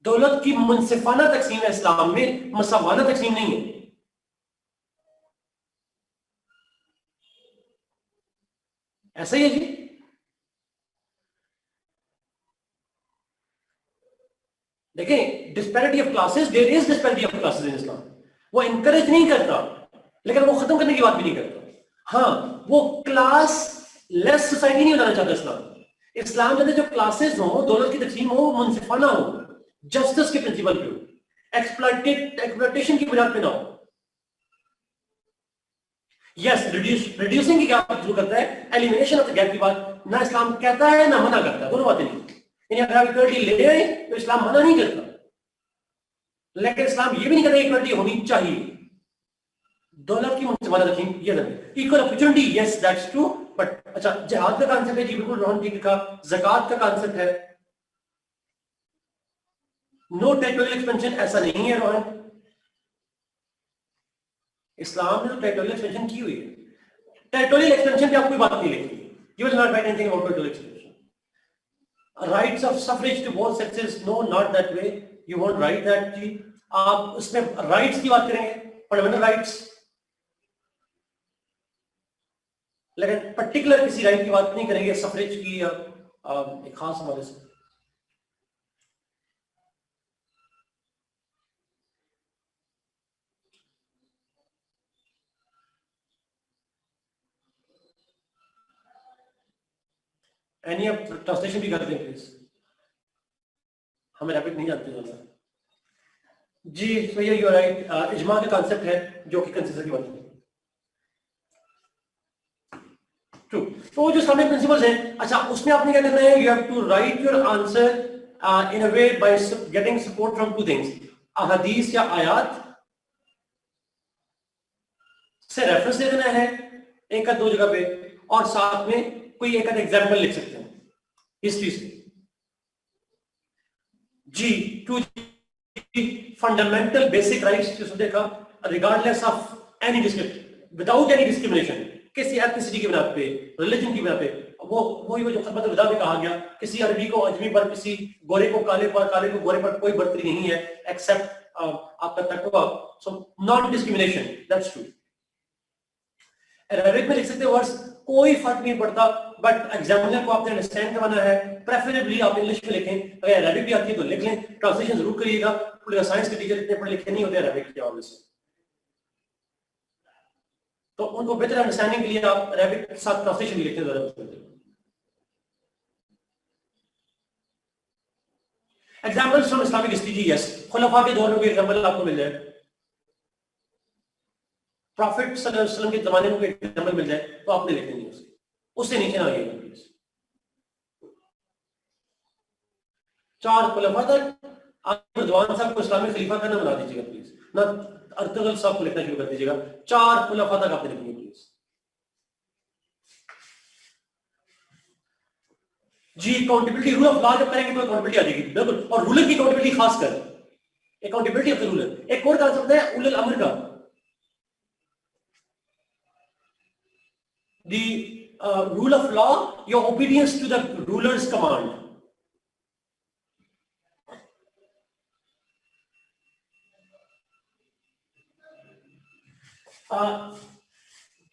दौलत की मुनसिफाना तकसीम है इस्लाम में, मसावाना तकसीम नहीं है. ऐसा ही है जी. देखें, disparity of classes, there is disparity of classes in Islam. वो इंकरेज नहीं करता, लेकिन वो खत्म करने की बात भी नहीं करता. हाँ, वो क्लास लेस सोसाइटी नहीं बनाना चाहता इस्लाम. इस्लाम चाहते जो क्लासेस हो, दौलत की तकसीम हो, मुनसिफाना हो, जस्टिस के प्रिंसिपल पे हो, एक्सप्लॉयटेशन की बुनियाद पे ना हो. यस, रिड्यूसिंग की क्या बात शुरू करता है, एलिमिनेशन ऑफ द गैप की बात ना इस्लाम कहता है ना मना करता है, दोनों बातें नहीं। यानी अगर आप इक्वलिटी ले आए तो इस्लाम मना नहीं करता, लेकिन इस्लाम ये भी नहीं कहता इक्वलिटी होनी चाहिए। दौलत की मुझसे मदद रखें ये नहीं, equal opportunity yes that's true, but अच्छा जिहाद का कांसेप्ट है जी, बिल्कुल रोहन जी का, ज़कात का कांसेप्ट है, नो टेरिटोरियल एक्सपेंशन ऐसा नहीं है रोहन। इस्लाम ने तो टेरिटोरियल एक्सपेंशन की हुई है, टेरिटोरियल एक्सपेंशन की आप कोई बात नहीं लिखी, you will not write anything about territorial expansion. Rights of suffrage to both sexes, no not that way, you won't write that जी। आप उसमें राइट्स की बात करेंगे, फंडामेंटल राइट्स, लेकिन पर्टिकुलर किसी राइट की बात नहीं करेंगे सफरेज की या एक खास हवाले से। एनी आप ट्रांसलेशन भी कर दें प्लीज, हमें रैपिड नहीं जानते ज़्यादा जी। तो ये यू राइट, इजमा का कांसेप्ट है जो कि कंसेंसस की बात है, ट्रू। तो जो इस्लामिक प्रिंसिपल्स हैं, अच्छा उसमें आपने क्या करना है, you have to write your answer in a way by getting support from two things, अहदीस या आयात से रेफरेंस दे देना है एक या दो जगह पे, और साथ में कोई एक एग्जाम्पल लिख सकते हैं हिस्ट्री से जी। टू फंडामेंटल बेसिक राइट्स जिसको देखा, regardless of any without any discrimination, किसी एथनिसिटी की बिना पे, रिलीजन की बिना पे, वो वही जो खिदमत विदा में कहा गया, किसी अरबी को अजमी पर, किसी गोरे को काले पर, काले को गोरे पर कोई बढ़तरी नहीं है एक्सेप्ट आपका तकवा, so non discrimination, that's true. Arabic में लिख सकते वर्ड्स, कोई फर्क नहीं पड़ता, बट एग्जामिनर को आपने अंडरस्टैंड करवाना है, प्रेफरेबली आप इंग्लिश में लिखें, अगर अरेबिक भी आती है तो लिख लें, ट्रांसलेशन जरूर करिएगा, पॉलिटिकल साइंस के टीचर इतने पढ़े लिखे नहीं होते अरेबिक के हवाले से, तो उनको बेहतर अंडरस्टैंडिंग के लिए आप अरेबिक के साथ ट्रांसलेशन भी लिखते हैं ज़्यादा। एग्जाम्पल्स फ्रॉम इस्लामिक हिस्ट्री जी, यस, खुलफा के दौर में कोई एग्जाम्पल आपको मिल जाए, प्रॉफिट सल्लल्लाहु अलैहि वसल्लम के जमाने में कोई एग्जाम्पल मिल जाए तो आपने लिख देनी उससे नीचे ना आइएगा प्लीज। चार खुलफा तक आप रिजवान साहब को इस्लामी खलीफा का नाम बना दीजिएगा प्लीज, ना अर्तुगरुल साहब को लिखना शुरू कर दीजिएगा, चार खुलफा तक आपने लिखनी प्लीज जी। अकाउंटेबिलिटी, रूल ऑफ लॉ जब करेंगे तो अकाउंटेबिलिटी आ जाएगी बिल्कुल, और रूलर की अकाउंटेबिलिटी खास कर अकाउंटेबिलिटी ऑफ द रूलर। एक और कांसेप्ट है उलुल अम्र का, the rule of law, your obedience to the ruler's command.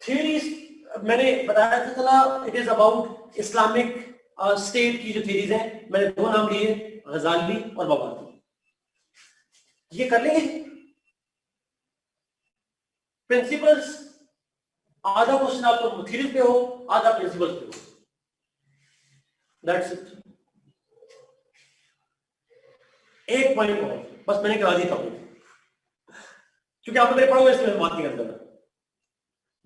Theories मैंने बताया था चला, it is about Islamic state की जो थ्योरीज हैं, मैंने दो नाम लिए, गजाली और बाबाती, ये कर लेंगे। प्रिंसिपल्स, आधा क्वेश्चन आपको थ्योरीज पे हो, आधा प्रिंसिपल्स पे हो, दैट्स इट। एक पॉइंट और बस मैंने करा दी टॉपिक, क्योंकि आपने मेरे पढ़ा हुआ इसलिए मैं बात नहीं करता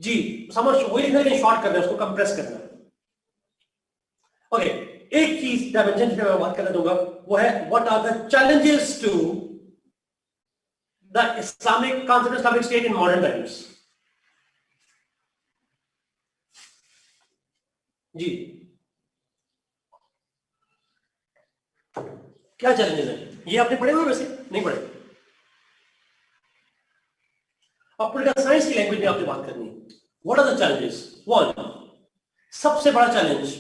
जी। समझ वही लिखना है, शॉर्ट करना है, उसको कंप्रेस करना है। ओके, एक चीज डायमेंशन पे मैं बात करना चाहूंगा, वो है what are the challenges to the Islamic concept, Islamic state in modern times जी। क्या चैलेंजेस हैं, ये आपने पढ़े हुए वैसे नहीं पढ़े, अब पॉलिटिकल साइंस की लैंग्वेज में आपने बात करनी है। What are the challenges? One, सबसे बड़ा चैलेंज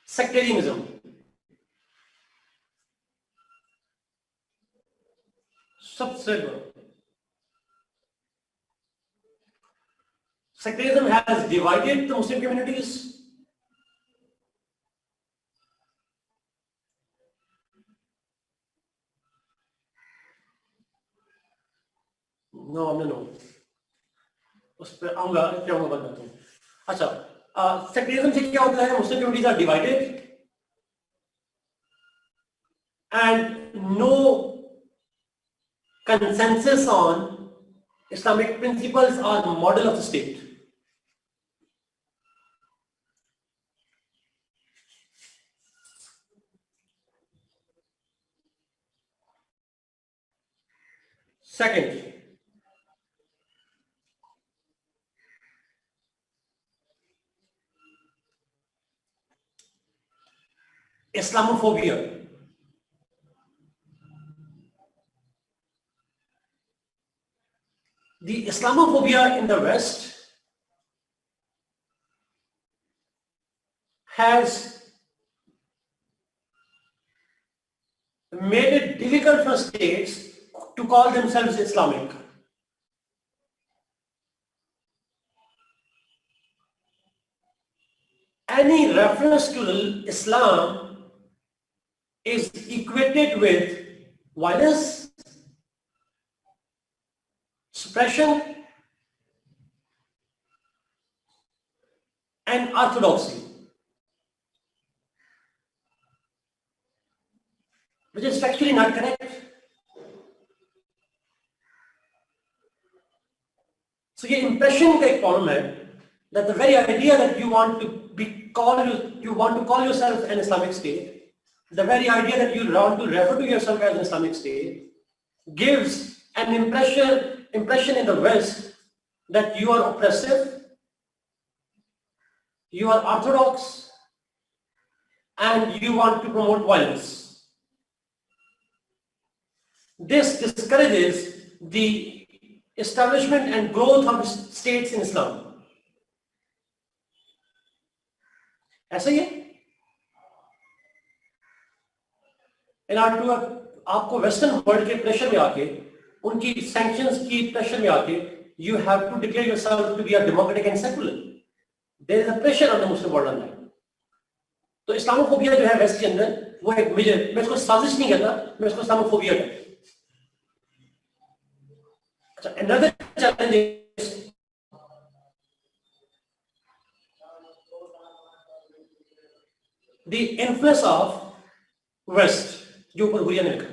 सेक्टेरियनिज्म, सबसे बड़ा। Sectarianism has divided the Muslim communities. No. उस पर आऊंगा, क्या होगा बताता हूँ। अच्छा, सेक्टेरिज्म से क्या होता है, Muslim communities are divided and no consensus on Islamic principles or model of the state. Second, Islamophobia. The Islamophobia in the West has made it difficult for states to call themselves Islamic. Any reference to Islam is equated with violence, suppression, and orthodoxy, which is factually not correct. So ये impression का एक problem है that the very idea that you want to call yourself an Islamic state, the very idea that you want to refer to yourself as an Islamic state, gives an impression in the West that you are oppressive, you are orthodox, and you want to promote violence. This discourages the establishment and growth of states in Islam. ऐसा ही है. In order to आपको western world के pressure में आके, उनकी sanctions की pressure में आके, you have to declare yourself to be a democratic and secular. There is a pressure on the Muslim world on that. तो इस्लामोफोबिया जो है वेस्ट के अंदर, वो एक मेजर, मैं इसको साजिश नहीं कहता, मैं इसको इस्लामोफोबिया कहता. अच्छा, another challenge is the influence of West, जो ऊपर हुरिया ने लिखा.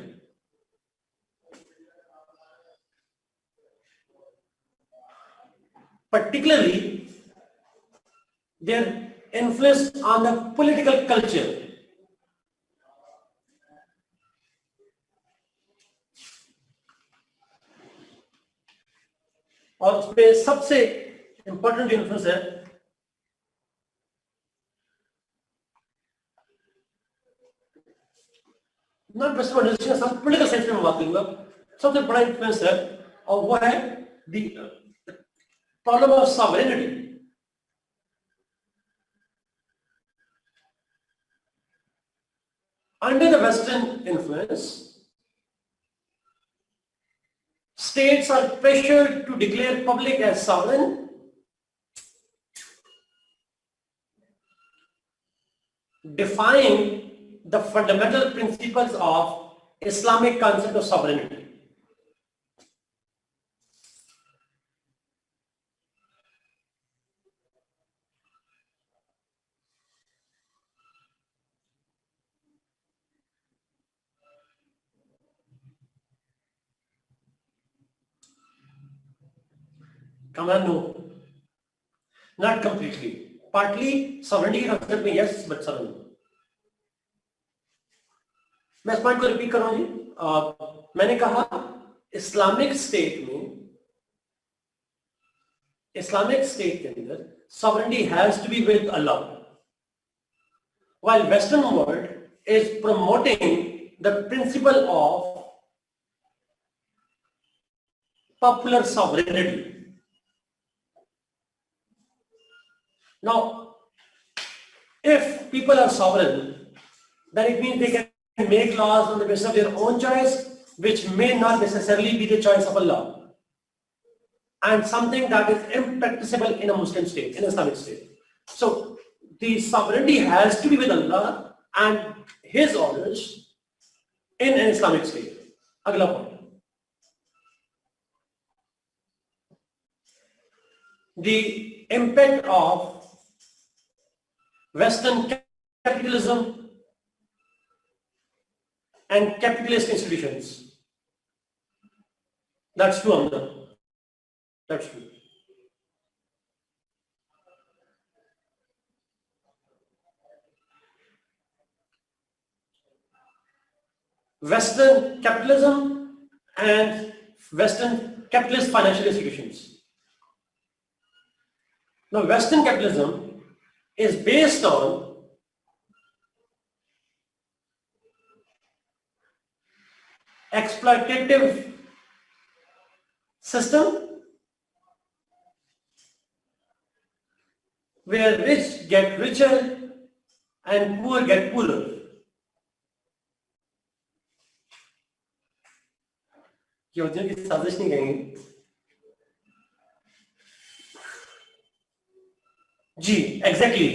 Particularly their influence on the political culture. और उसमें सबसे इंपॉर्टेंट इन्फ्लुएंस है नॉट वेस्टर्न ऑर्गेनाइजेशन, सब पॉलिटिकल साइंस में बात करूंगा. सबसे बड़ा इन्फ्लुएंस है और वो है the problem of sovereignty. Under the Western influence, states are pressured to declare public as sovereign, defying the fundamental principles of Islamic concept of sovereignty. Come on, no. Not completely. Partly sovereignty के concept में yes, but sovereign. मैं इस point को repeat कर रहा हूं जी. मैंने कहा इस्लामिक स्टेट के अंदर sovereignty has to be with Allah, while Western world is promoting the principle of popular sovereignty. Now, if people are sovereign, then it means they can make laws on the basis of their own choice, which may not necessarily be the choice of Allah, and something that is impracticable in a Muslim state, in an Islamic state. So, the sovereignty has to be with Allah and His orders in an Islamic state. Agla point. The impact of Western capitalism and capitalist institutions. That's true, Amna. That's true. Western capitalism and Western capitalist financial institutions. Now, Western capitalism is based on exploitative system where rich get richer and poor get poorer. योजना की साजिश नहीं कहेंगे जी, exactly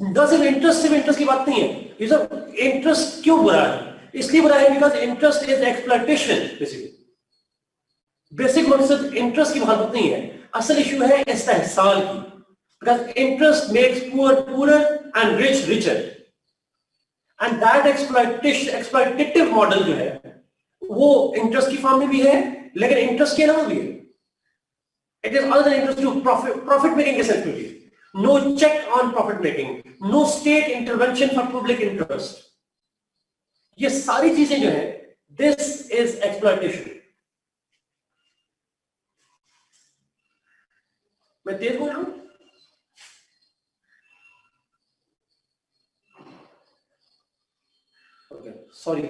न सिर्फ interest की बात नहीं है, ये सब इंटरेस्ट क्यों बुरा है, इसलिए बुरा है because interest is exploitation. Basic मकसद इंटरेस्ट की बात नहीं है, असल इशू है इस्तेहसाल की, because interest makes poor poor and rich richer, and that exploitative model जो है वो इंटरेस्ट की फॉर्म में भी है, लेकिन इंटरेस्ट के अलावा भी है। It is other than interest to profit making is essentially. No check on profit making, no state intervention for public interest. ये सारी चीजें जो है, this is exploitation. मैं तेज बोल रहा हूं? Okay, sorry.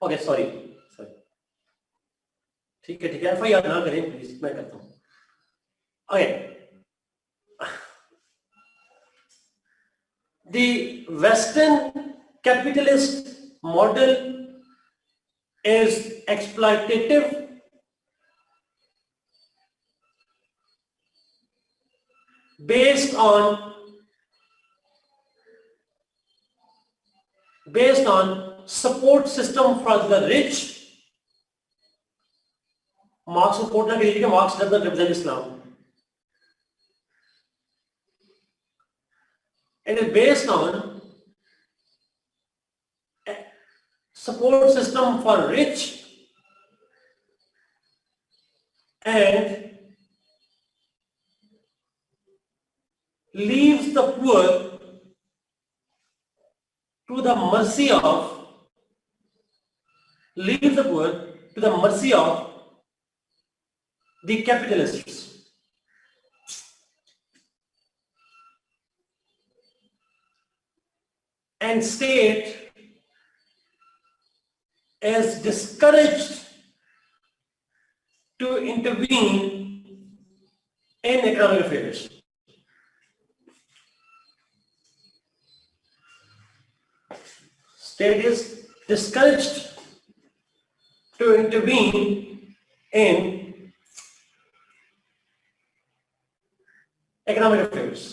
Okay, sorry. ठीक है एफआईआर ना करें प्लीज, मैं करता हूं। The Western capitalist model is exploitative, based on support system for the rich. Marks को कोट ना कीजिए, marks does not represent Islam. It is based on a support system for rich and leaves the poor to the mercy of the capitalists. And state is discouraged to intervene in economic affairs. State is discouraged to intervene in economic affairs.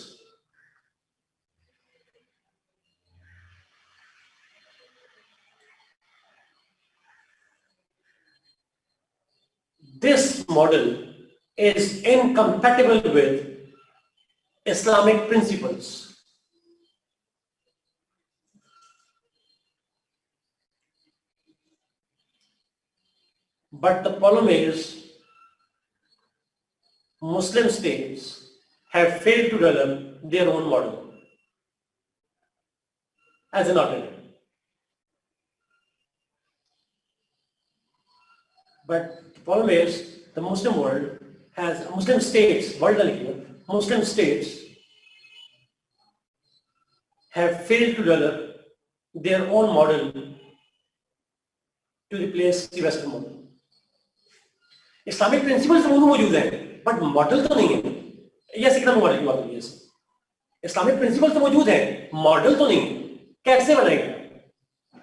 This model is incompatible with Islamic principles. But the problem is, Muslim states have failed to develop their own model as an alternative. But the problem is, the Muslim world has, Muslim states have failed to develop their own model to replace the Western model. Islamic principles तो मौजूद है, but model तो नहीं है। Yes, economic model की बात हो रही है। इस्लामिक प्रिंसिपल तो मौजूद है, मॉडल तो नहीं। कैसे बनाएंगे?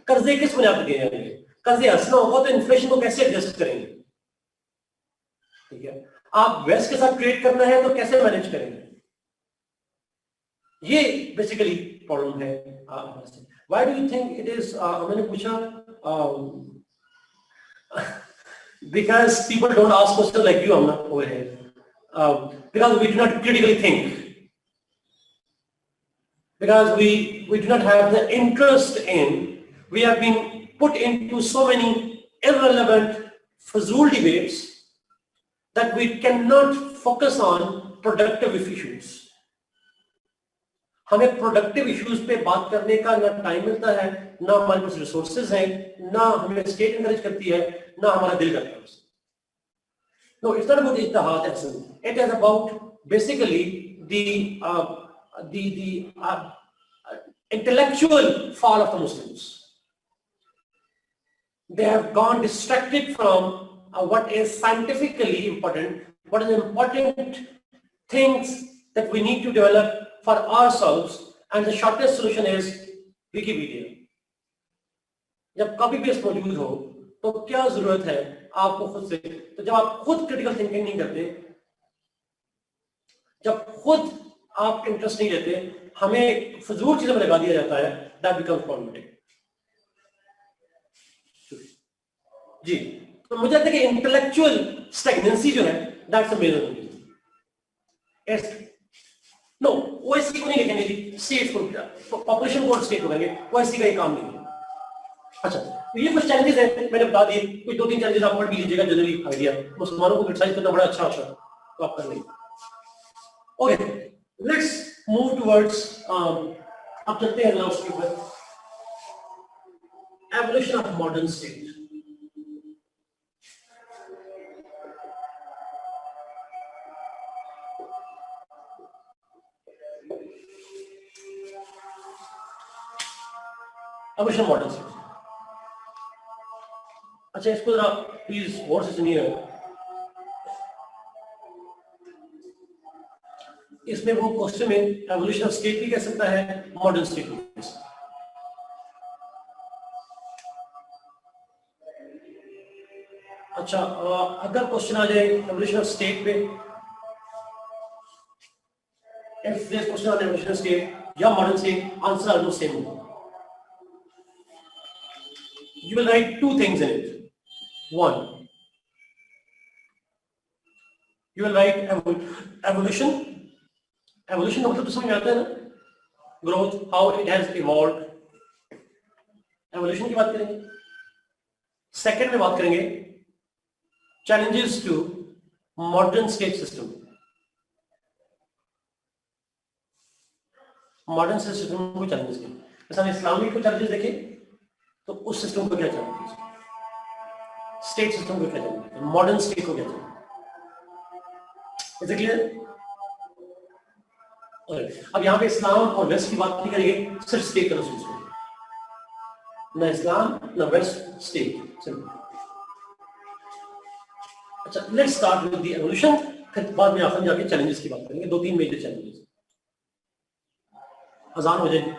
कर्जे किस बुनियाद पर दिए जाएंगे? कर्जे हंसना होगा तो इन्फ्लेशन को कैसे एडजस्ट करेंगे? ठीक है, आप वेस्ट के साथ ट्रेड करना है तो कैसे मैनेज करेंगे? ये बेसिकली प्रॉब्लम है। Why do you think it is, मैंने पूछा because people don't ask questions like you, Amna, over here, because we do not critically think, because we do not have the interest in, we have been put into so many irrelevant fazul debates that we cannot focus on productive issues. हमें productive issues पे बात करने का ना time मिलता है, ना हमारे पास रिसोर्सेज हैं, ना हमें स्टेट एनकरेज करती है, ना हमारा दिल करता है. No, it's not about ijtihad, Hassan. It is about basically the intellectual fall of the Muslims. They have gone distracted from what is scientifically important, what is important things that we need to develop for ourselves, and the shortest solution is Wikipedia. जब copy paste मौजूद हो तो क्या जरूरत है आपको खुद से, तो जब आप खुद क्रिटिकल थिंकिंग नहीं करते, जब खुद आप इंटरेस्ट नहीं लेते, हमें फजूल चीजों में लगा दिया जाता है, दैट बिकम्स प्रॉब्लमेटिक. जी, तो मुझे लगता है कि इंटेलेक्चुअल स्टैग्नेंसी जो है, that's a major reason. No, OSC को नहीं लिखेंगे जी, स्टेट को, पॉपुलेशन को स्टेट को करेंगे, ओएससी का ये काम नहीं है. अच्छा, तो ये कुछ चैलेंजेस हैं, मैंने बता दिए. कोई 2-3 चैलेंजेस आप पढ़ भी लीजिएगा, जनरली आइडिया. मुसलमानों को क्रिटिसाइज करना बड़ा अच्छा होता है, तो आप कर लेंगे. ओके, लेट्स मूव टुवर्ड्स, अब चलते हैं लास्ट के ऊपर, evolution of modern state. Evolution modern state. अच्छा, इसको जरा प्लीज गौर से सुनिए. इसमें वो क्वेश्चन में एवोल्यूशन ऑफ स्टेट भी कह सकता है, मॉडर्न स्टेट भी कह सकता है. अच्छा, अगर क्वेश्चन आ जाए एवोल्यूशन ऑफ स्टेट पे, if this question on evolution of state या modern state, answer almost same. You will write two things in it. One, you will write evolution. Evolution का मतलब तो समझ में आता है ना, growth, how it has evolved. Evolution की बात करेंगे. Second में बात करेंगे challenges to modern state system. Modern system को चैलेंज किया. जैसे हम इस्लामिक को चैलेंजेस देखें तो उस सिस्टम को क्या चैलेंज, स्टेट सिस्टम को क्या चैलेंज, मॉडर्न स्टेट को क्या चैलेंज. Is it clear? अब यहाँ पे इस्लाम और वेस्ट की बात नहीं करेंगे, सिर्फ स्टेट का सोच करेंगे. ना इस्लाम ना वेस्ट, स्टेट, सिंपल. अच्छा, let's start with the evolution, फिर बाद में आखिर जाके चैलेंजेस की बात करेंगे. 2-3 मेजर चैलेंजेस. अजान हो जाएगी.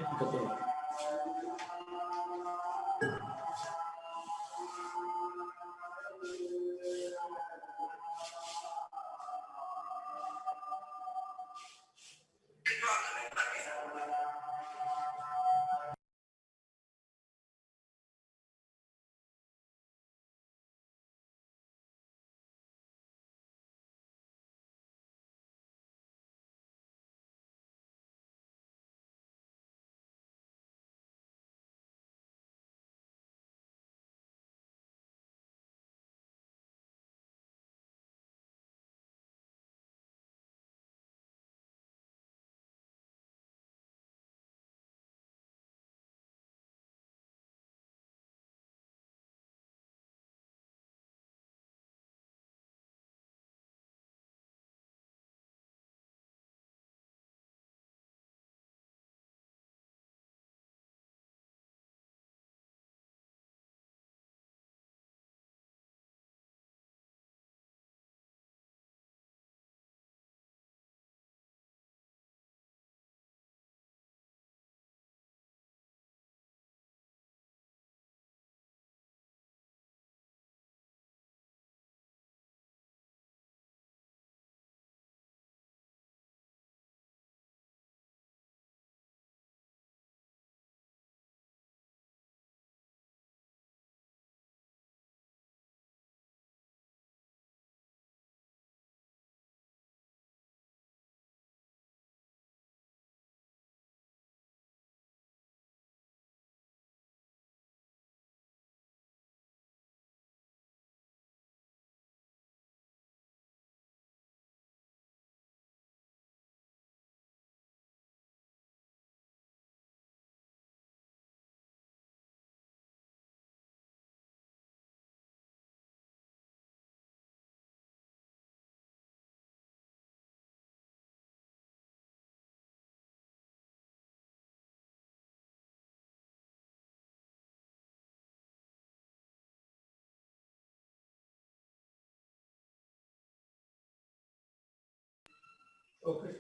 Okay.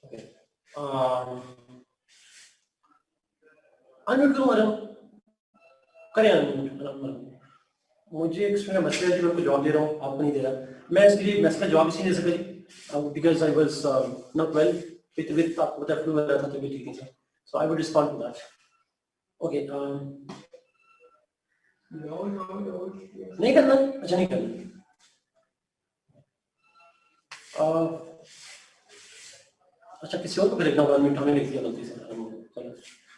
Okay. अनम्यूट करूँ मैडम? करें अनम्यूट। मुझे एक स्टूडेंट मैसेज है, मैं आपको जवाब दे रहा हूँ, आपको नहीं दे रहा। मैं इसके लिए मैसेज का जवाब इसलिए दे सका because I was not well with आपको पता फ्लू वाला था, तबीयत ठीक नहीं था, so I would respond to that. Okay, नहीं करना? अच्छा, नहीं करना। अच्छा, किसी और को लिखना होगा, मिनट हमने लिख दिया गलती से। चलो,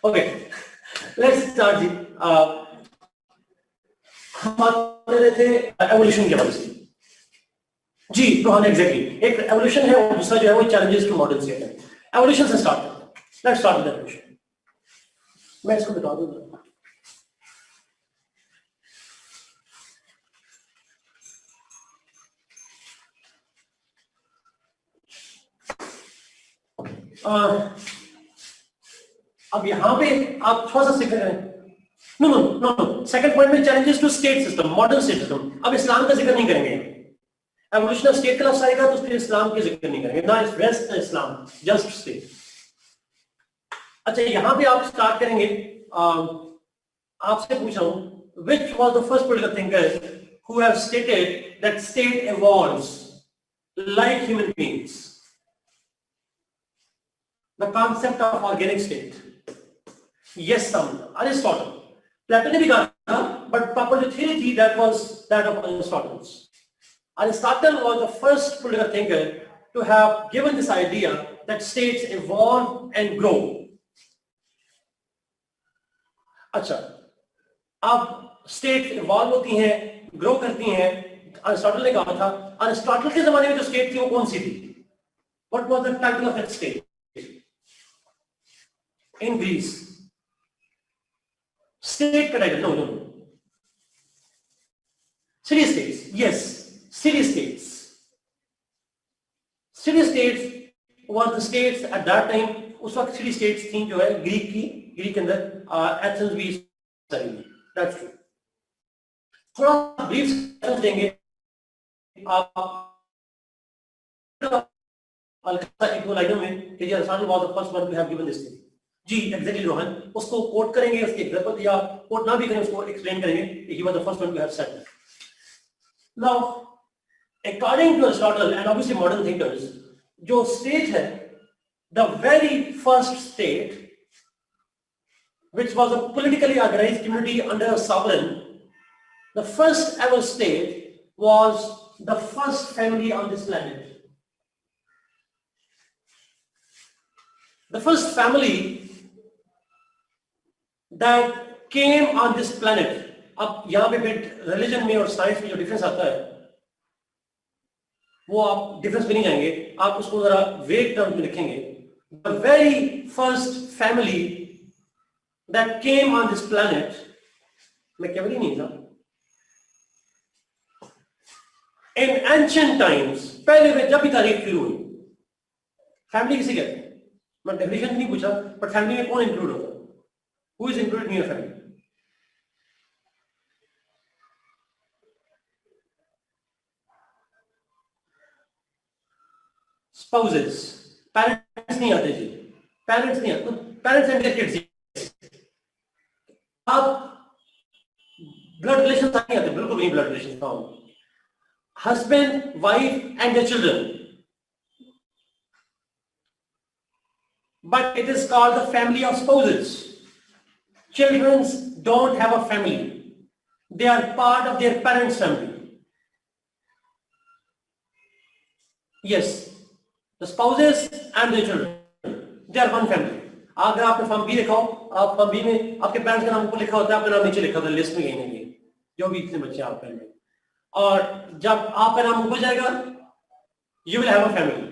ओके, लेट्स स्टार्ट जी। हम बात कर रहे थे एवोल्यूशन के बारे में जी। तो हाँ, एग्जैक्टली, एक एवोल्यूशन है और दूसरा जो है वो चैलेंजेस टू मॉडर्न स्टेट है। एवोल्यूशन से स्टार्ट करते हैं। Let's start with evolution. मैं इसको बता दूंगा। अब यहां पे आप थोड़ा सा सीख रहे हैं। No no no no, second point में challenges to state system, modern state system. अब इस्लाम का जिक्र नहीं करेंगे। एवोल्यूशन ऑफ स्टेट का लफ्ज आएगा तो फिर इस्लाम के जिक्र नहीं करेंगे, ना वेस्ट ना इस्लाम, जस्ट स्टेट। अच्छा, यहां पे आप स्टार्ट करेंगे। आपसे पूछ रहा हूं, which was the first political thinker who have stated that state evolves like human beings? The concept of organic state. Yes, some Aristotle. Plato ने भी कहा था, but proper जो theory थी that was that of Aristotle. Aristotle was the first political thinker to have given this idea that states evolve and grow. अच्छा, अब state evolve होती हैं, ग्रो करती हैं। अरिस्टोटल ने कहा था, अरिस्टोटल के जमाने में जो स्टेट थी वो कौन सी थी? What was the title of that state in Greece? State का title? No no, city states. Yes, city states. City states were the states at that time. उस वक्त सिटी स्टेट्स थी जो है ग्रीक की, ग्रीक के अंदर एथेंस भी दैट्स ट्रू। थोड़ा ब्रीफ देंगे आप एक दो लाइनों में कि Aristotle was the first one to have given this thing. जी एग्जैक्टली रोहन, उसको कोट करेंगे, उसके एग्जांपल या कोट ना भी करें उसको एक्सप्लेन करेंगे कि he was the first one to have said that. Now according to Aristotle and obviously modern thinkers, जो स्टेट है, the very first state which was a politically organized community under a sovereign, the first ever state was the first family on this planet. The first family that came on this planet. अब यहां पे फिर religion में और science में जो difference आता है वो आप डिफरेंस में नहीं जाएंगे, आप उसको जरा वेग टर्म में लिखेंगे। The very first family that came on this planet, मैं केवल ही नहीं था, इन एंशिएंट टाइम्स, पहले में जब भी तारीख शुरू हुई। फैमिली किसे कहते हैं? मैं डेफिनेशन नहीं पूछा, बट फैमिली में कौन इंक्लूड होता है? Who is included in your family? Spouses. Parents नहीं आते जी, पेरेंट्स नहीं आते, पेरेंट्स एंड देयर किड्स। आप ब्लड रिलेशन नहीं आते, बिल्कुल नहीं blood relation. Husband, wife and the children, but it is called the family of spouses. Children don't have a family, they are part of their parents' family. Yes, the spouses and the children, they are one family. अगर आपने form B लिखा हो, आप form B में आपके parents का नाम ऊपर लिखा होता है, आपका नाम नीचे लिखा होता है, लिस्ट में कहीं नहीं, जो भी इतने बच्चे आपके में। और जब आपका नाम ऊपर जाएगा, you will have a family,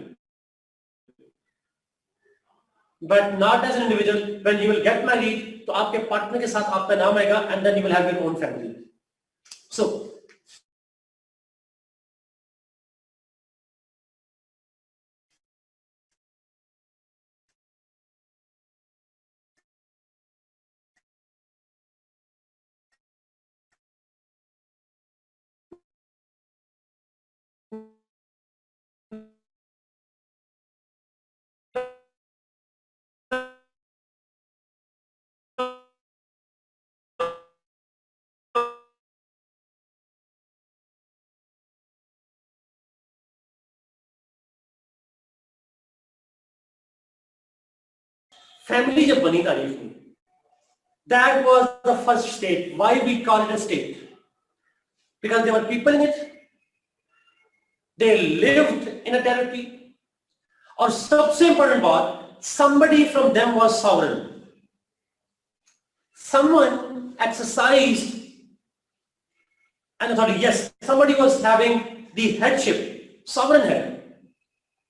but not as an individual. When you will get married, तो आपके पार्टनर के साथ आपका नाम आएगा, and then you will have your own family. So family जब बनी तारीख में, that was the first state. Why we call it a state? Because there were people in it, they lived in a territory, और सबसे important बात, somebody from them was sovereign. Someone exercised an authority. Yes, somebody was having the headship, sovereign head,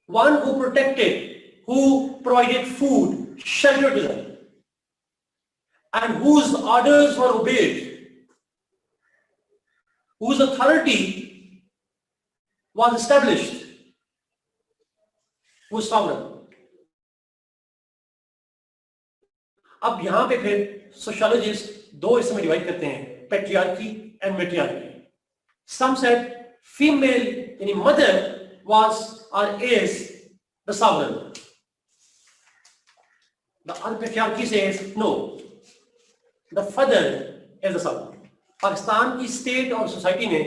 one who protected, who provided food, shelter to them, and whose orders were obeyed, whose authority was established, who was sovereign. अब यहां पे फिर sociologist दो इसमें divide करते हैं, patriarchy and matriarchy. Some said female, यानी mother was or is the sovereign. The other patriarchy says no, the father is the sovereign. Pakistan की स्टेट और सोसाइटी में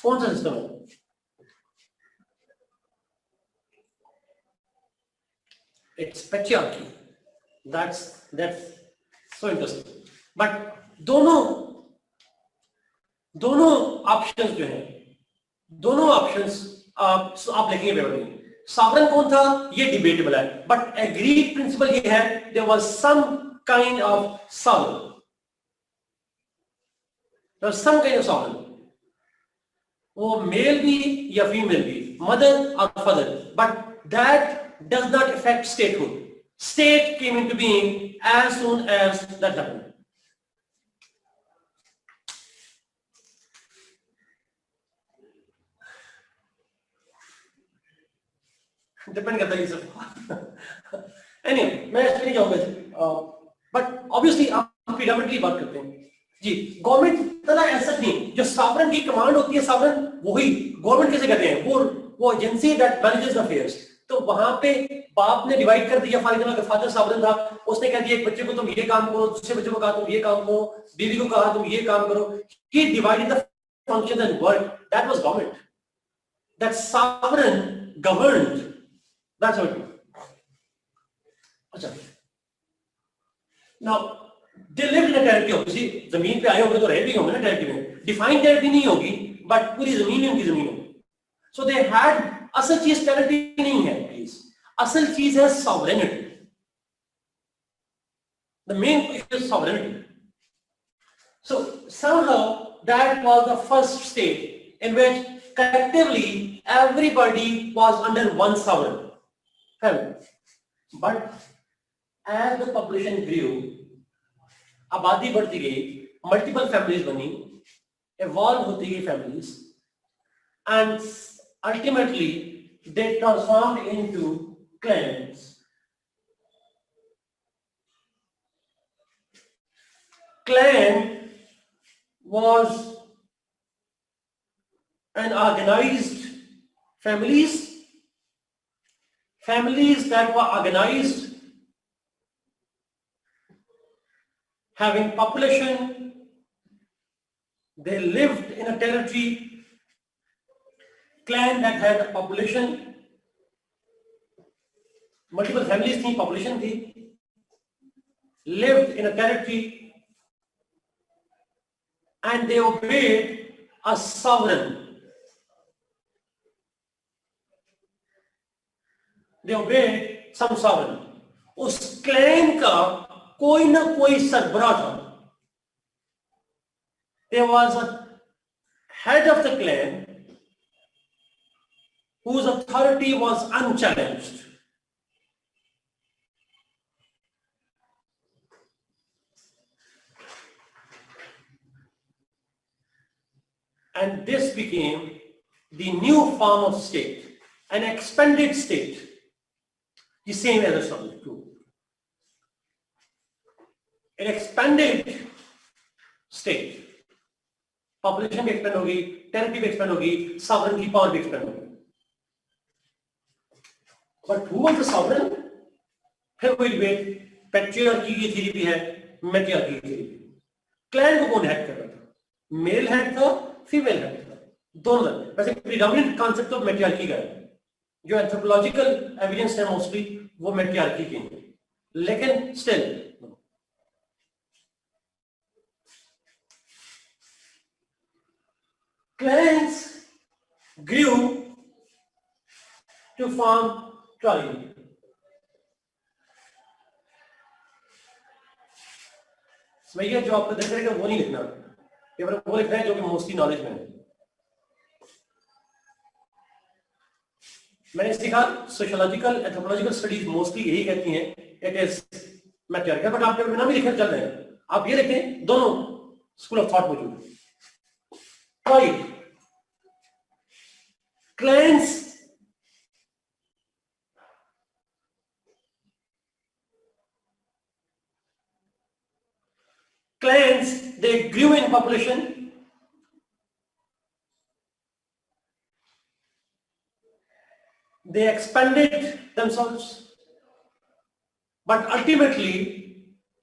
कौन सा सिस्टम है? It's patriarchy. That's so interesting. But दोनों options जो हैं, दोनों ऑप्शंस आप लिखेंगे पेपर में. सॉवरेन कौन था ये डिबेटेबल है, बट एग्रीड प्रिंसिपल ये है, there was some kind of sovereign, there was some kind of sovereign. वो मेल भी या फीमेल भी, मदर और father, but that does not affect statehood. State came into being as soon as that happened. Depend करता है सब. Anyway, मैं इस पे नहीं जाऊंगा, बट ऑब्वियसली आप प्रीडोमिनेटली बात करते हैं जी. गवर्नमेंट तरह ऐसा नहीं, जो सॉवरेन की कमांड होती है, सॉवरेन वही गवर्नमेंट कैसे कहते हैं, वो agency that manages the affairs. तो वहां पे बाप ने डिवाइड कर दिया. फॉर एग्जांपल फादर सॉवरेन था, उसने कह दिया एक बच्चे को तुम ये काम करो, दूसरे बच्चे को कहा तुम ये काम करो, बीवी को कहा तुम ये काम करो. He divided the function and work. That was government. That sovereign governed. That's what. अच्छा, now they lived in a territory. Obviously जमीन पे आए होंगे तो रह भी होंगे ना टेरिटरी में. डिफाइंड टेरिटरी नहीं होगी, बट पूरी जमीन उनकी जमीन होगी. सो दे हैड, असल चीज टेरिटरी नहीं है प्लीज, असल चीज है sovereignty. The main issue is sovereignty. So somehow that was the first state in which collectively everybody was under one sovereign family. But as the population grew, आबादी बढ़ती गई, मल्टीपल फैमिलीज बनी, evolve होती गई families, and ultimately they transformed into clans. Clan was an organized families that were organized, having population. They lived in a territory. Clan that had a population, multiple families थी, population थी, lived in a territory, and they obeyed a sovereign. They obeyed some sovereign. उस clan का कोई ना कोई सरबराह था. There was a head of the clan whose authority was unchallenged. And this became the new form of state, an expanded state, the same as Aristotle too. An expanded state. Population भी expand होगी, territory भी expand होगी, sovereignty power भी expand होगी. But who was the sovereign? फिर कोई debate, patriarchy की theory भी है, मैट्रियार्की की थ्योरी भी. क्लैन को कौन हेड कर रहा था? मेल हेड था, फीमेल हेड था, दोनों. वैसे प्रीडोमिनेंट कॉन्सेप्ट ऑफ मैट्रियार्की का है. जो एंथ्रोपोलॉजिकल एविडेंस है मोस्टली वो मैट्रियार्की के हैं. लेकिन still clans grew to form tribe. भैया जो आपको देख रहे हैं वो नहीं लिखना, केवल वो लिखना है जो कि मोस्टली नॉलेज में है। मैंने सीखा सोशियोलॉजिकल एंथ्रोपोलॉजिकल स्टडीज मोस्टली यही कहती हैं इट इज मैटेरियल, बट आप बिना भी लिखे चल रहे हैं, आप ये लिखें दोनों स्कूल ऑफ थॉट मौजूद है। Tribe, clans, clans they grew in population, they expanded themselves, but ultimately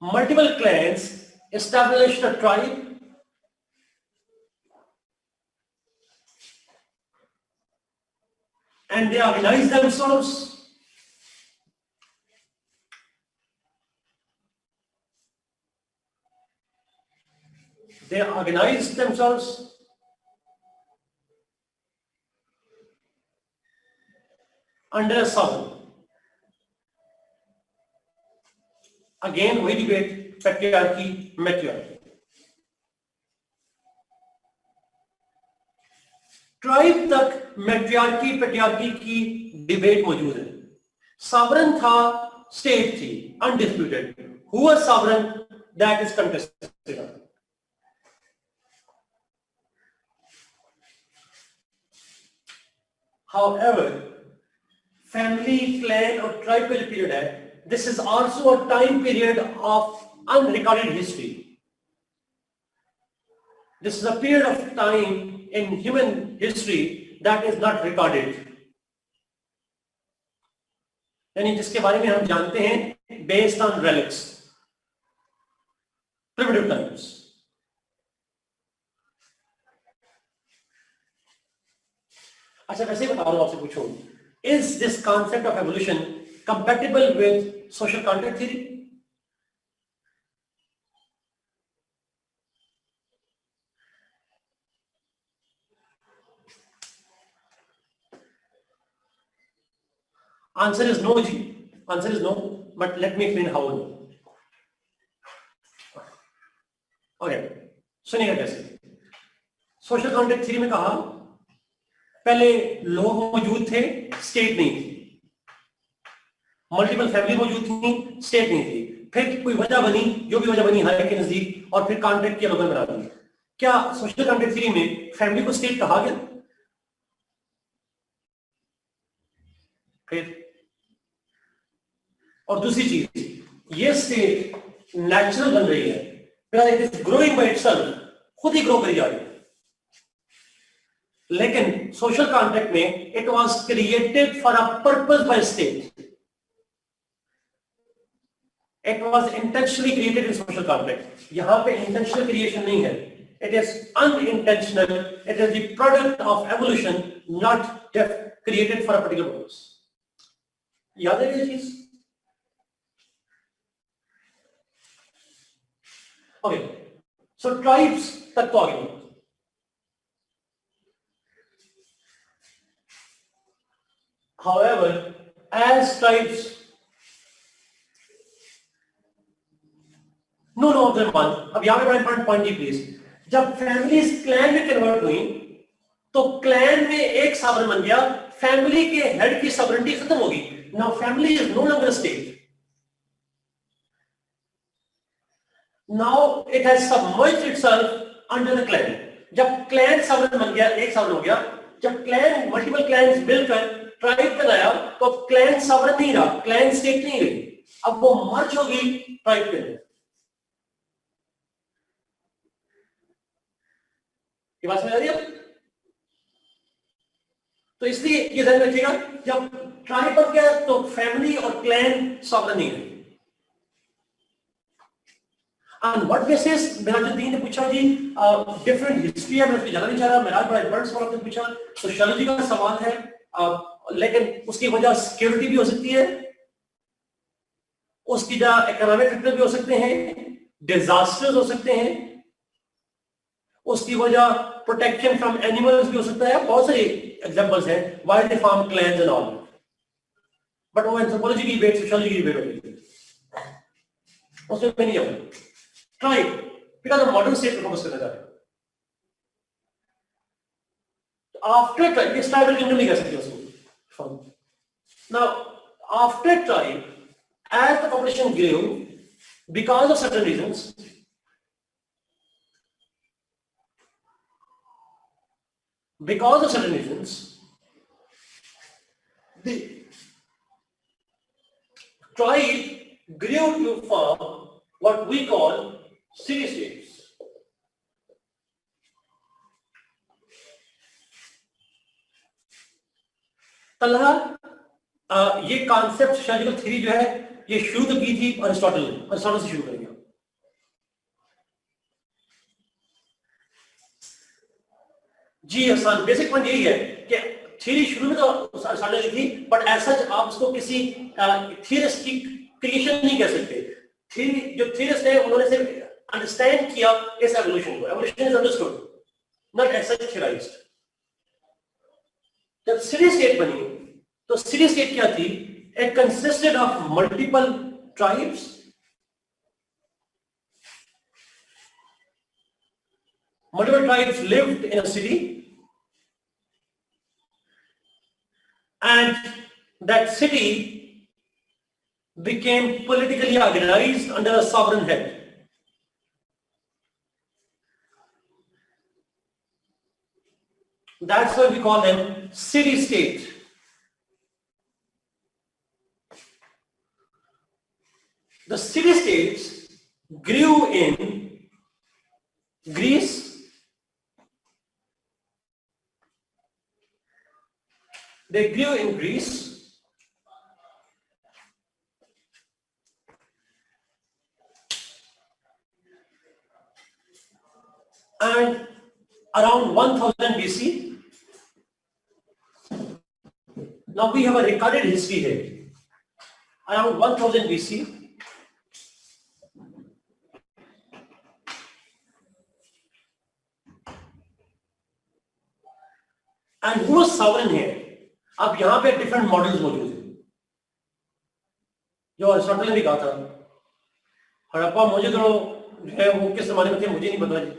multiple clans established a tribe and they organized themselves. They organized themselves under a sovereign. Again, we debate patriarchy, matriarchy. Tribe तक मैट्रियार्की patriarchy की debate मौजूद है। Sovereign था, state थी, undisputed. Who was sovereign, that is contested. However, family, clan और tribe का जो period है, this is also a time period of unrecorded history. This is a period of time in human history that is not recorded. यानी जिसके बारे में हम जानते हैं based on relics, primitive times. अच्छा, वैसे ही बता रहा हूं आपसे, पूछो, is this concept of evolution compatible with social contract theory? Answer is no, ji. Answer is no, but let me explain how. Okay, सुनिएगा कैसे। सोशल कॉन्ट्रैक्ट थ्योरी में कहा पहले लोग मौजूद थे, स्टेट नहीं थी, मल्टीपल फैमिली मौजूद थी, स्टेट नहीं थी, फिर कोई वजह बनी, जो भी वजह बनी हायर के नजदीक, और फिर कॉन्ट्रैक्ट किया, लोगों ने बना दिया। क्या सोशल कॉन्ट्रैक्ट थ्योरी में फैमिली को स्टेट कहा गया? फिर और दूसरी चीज, ये स्टेट नेचुरल बन रही है, it is growing by itself, खुद ही ग्रो करी जा रही है। लेकिन सोशल कॉन्ट्रैक्ट में it was created for a purpose by state, it was intentionally created in social contract. यहां पे इंटेंशनल क्रिएशन नहीं है, it is unintentional, it is the product of evolution, not created for a particular purpose. याद है ये चीज? Okay, so tribes तक तो आ गए। However, as tribes, no, अब यहाँ पे पॉइंट जी प्लीज, जब फैमिलीज क्लैन में कन्वर्ट हुई तो क्लैन में एक सॉवरेन बन गया, फैमिली के हेड की सॉवरेनिटी खत्म होगी। Now family is no longer state, now it has submerged itself under the clan. जब क्लैन सॉवरेन बन गया, एक सॉवरेन हो गया, जब क्लैन मल्टीपल क्लैंस मिलकर ट्राइब बनाया तो क्लैन सॉवरेन नहीं रहा, क्लैन स्टेट नहीं रही, अब वो मर्ज होगी ट्राइब के अंदर। ये बात समझ आ रही है? तो इसलिए ये ध्यान रखिएगा, जब ट्राइब बन गया तो फैमिली और क्लैन सॉवरेन नहीं रही। On what basis? मिराजुद्दीन ने पूछा जी, डिफरेंट हिस्ट्री है, मैं उसकी जाना नहीं चाह रहा, मेराज बड़ा एडवांस सवाल आपने पूछा, सोशियोलॉजी का सवाल है, लेकिन उसकी वजह सिक्योरिटी भी हो सकती है, उसकी जगह इकोनॉमिक फैक्टर भी हो सकते हैं, डिजास्टर्स हो सकते हैं, उसकी वजह प्रोटेक्शन फ्रॉम एनिमल्स भी हो सकता है, बहुत सारे एग्जांपल्स हैं, wild farm clans and all. But वो एंथ्रोपोलॉजी की डिबेट, सोशियोलॉजी की डिबेट होगी, उसमें मैं नहीं जाऊंगा। ट्राइब, बिकॉज हम मॉडर्न स्टेट पर फोकस करना चाहते हैं। आफ्टर ट्राइब, इस ट्राइबल किंगडम नहीं कह सकते उसको। Now after tribe, as the population grew, because of certain reasons, the tribe grew to form what we call city-states. Talha ये कॉन्सेप्ट सोशियोलॉजिकल थ्योरी जो है ये शुरू तो की थी अरिस्टोटल से शुरू करेंगे। जी हसन, बेसिक पॉइंट यही है कि थ्योरी शुरू में तो अरिस्टोटल की थी, बट ऐसा आप उसको किसी थियरिस्ट की क्रिएशन नहीं कह सकते। थ्योरी जो थियरिस्ट है उन्होंने सिर्फ अंडरस्टैंड किया इस एवोल्यूशन को। Evolution is understood, not as such theorized. जब सिटी स्टेट बनी तो सिटी स्टेट क्या थी? It consisted of multiple tribes, multiple tribes lived in a city, and that city became politically organized under a sovereign head. That's why we call them city-state. The city-states grew in Greece, they grew in Greece, and around 1000 BC. Now we have a recorded history here. Around 1000 BC, and who was sovereign here? अब यहां पे different models मौजूद हैं, जो Aristotle ने भी कहा था। हड़प्पा मोहनजोदड़ो जो है वो किस जमाने में थे मुझे नहीं पता जी,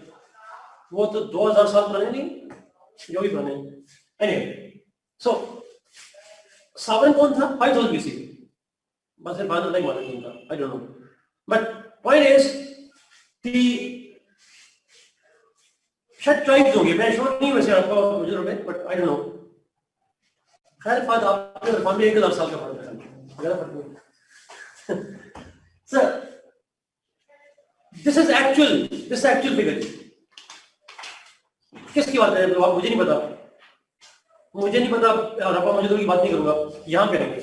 वो तो 2000 साल पुराने नहीं, जो भी पुराने। एनीवे, सो सावरन कौन था? 5000 BC, बस सिर्फ बाद में मालूम नहीं था, I don't know, but point is the शायद ट्राइब्स होंगे, मैं श्योर नहीं वैसे आपको मुझे में, बट आई डोंट नो। खैर फायदा आपके इरफान में 1000 साल का फर्क है, ज्यादा फर्क नहीं। Sir this is actual figure. किसकी बात है आप मुझे नहीं पता, हड़प्पा मोहनजोदड़ो की बात नहीं करूंगा। यहां पे रहेंगे,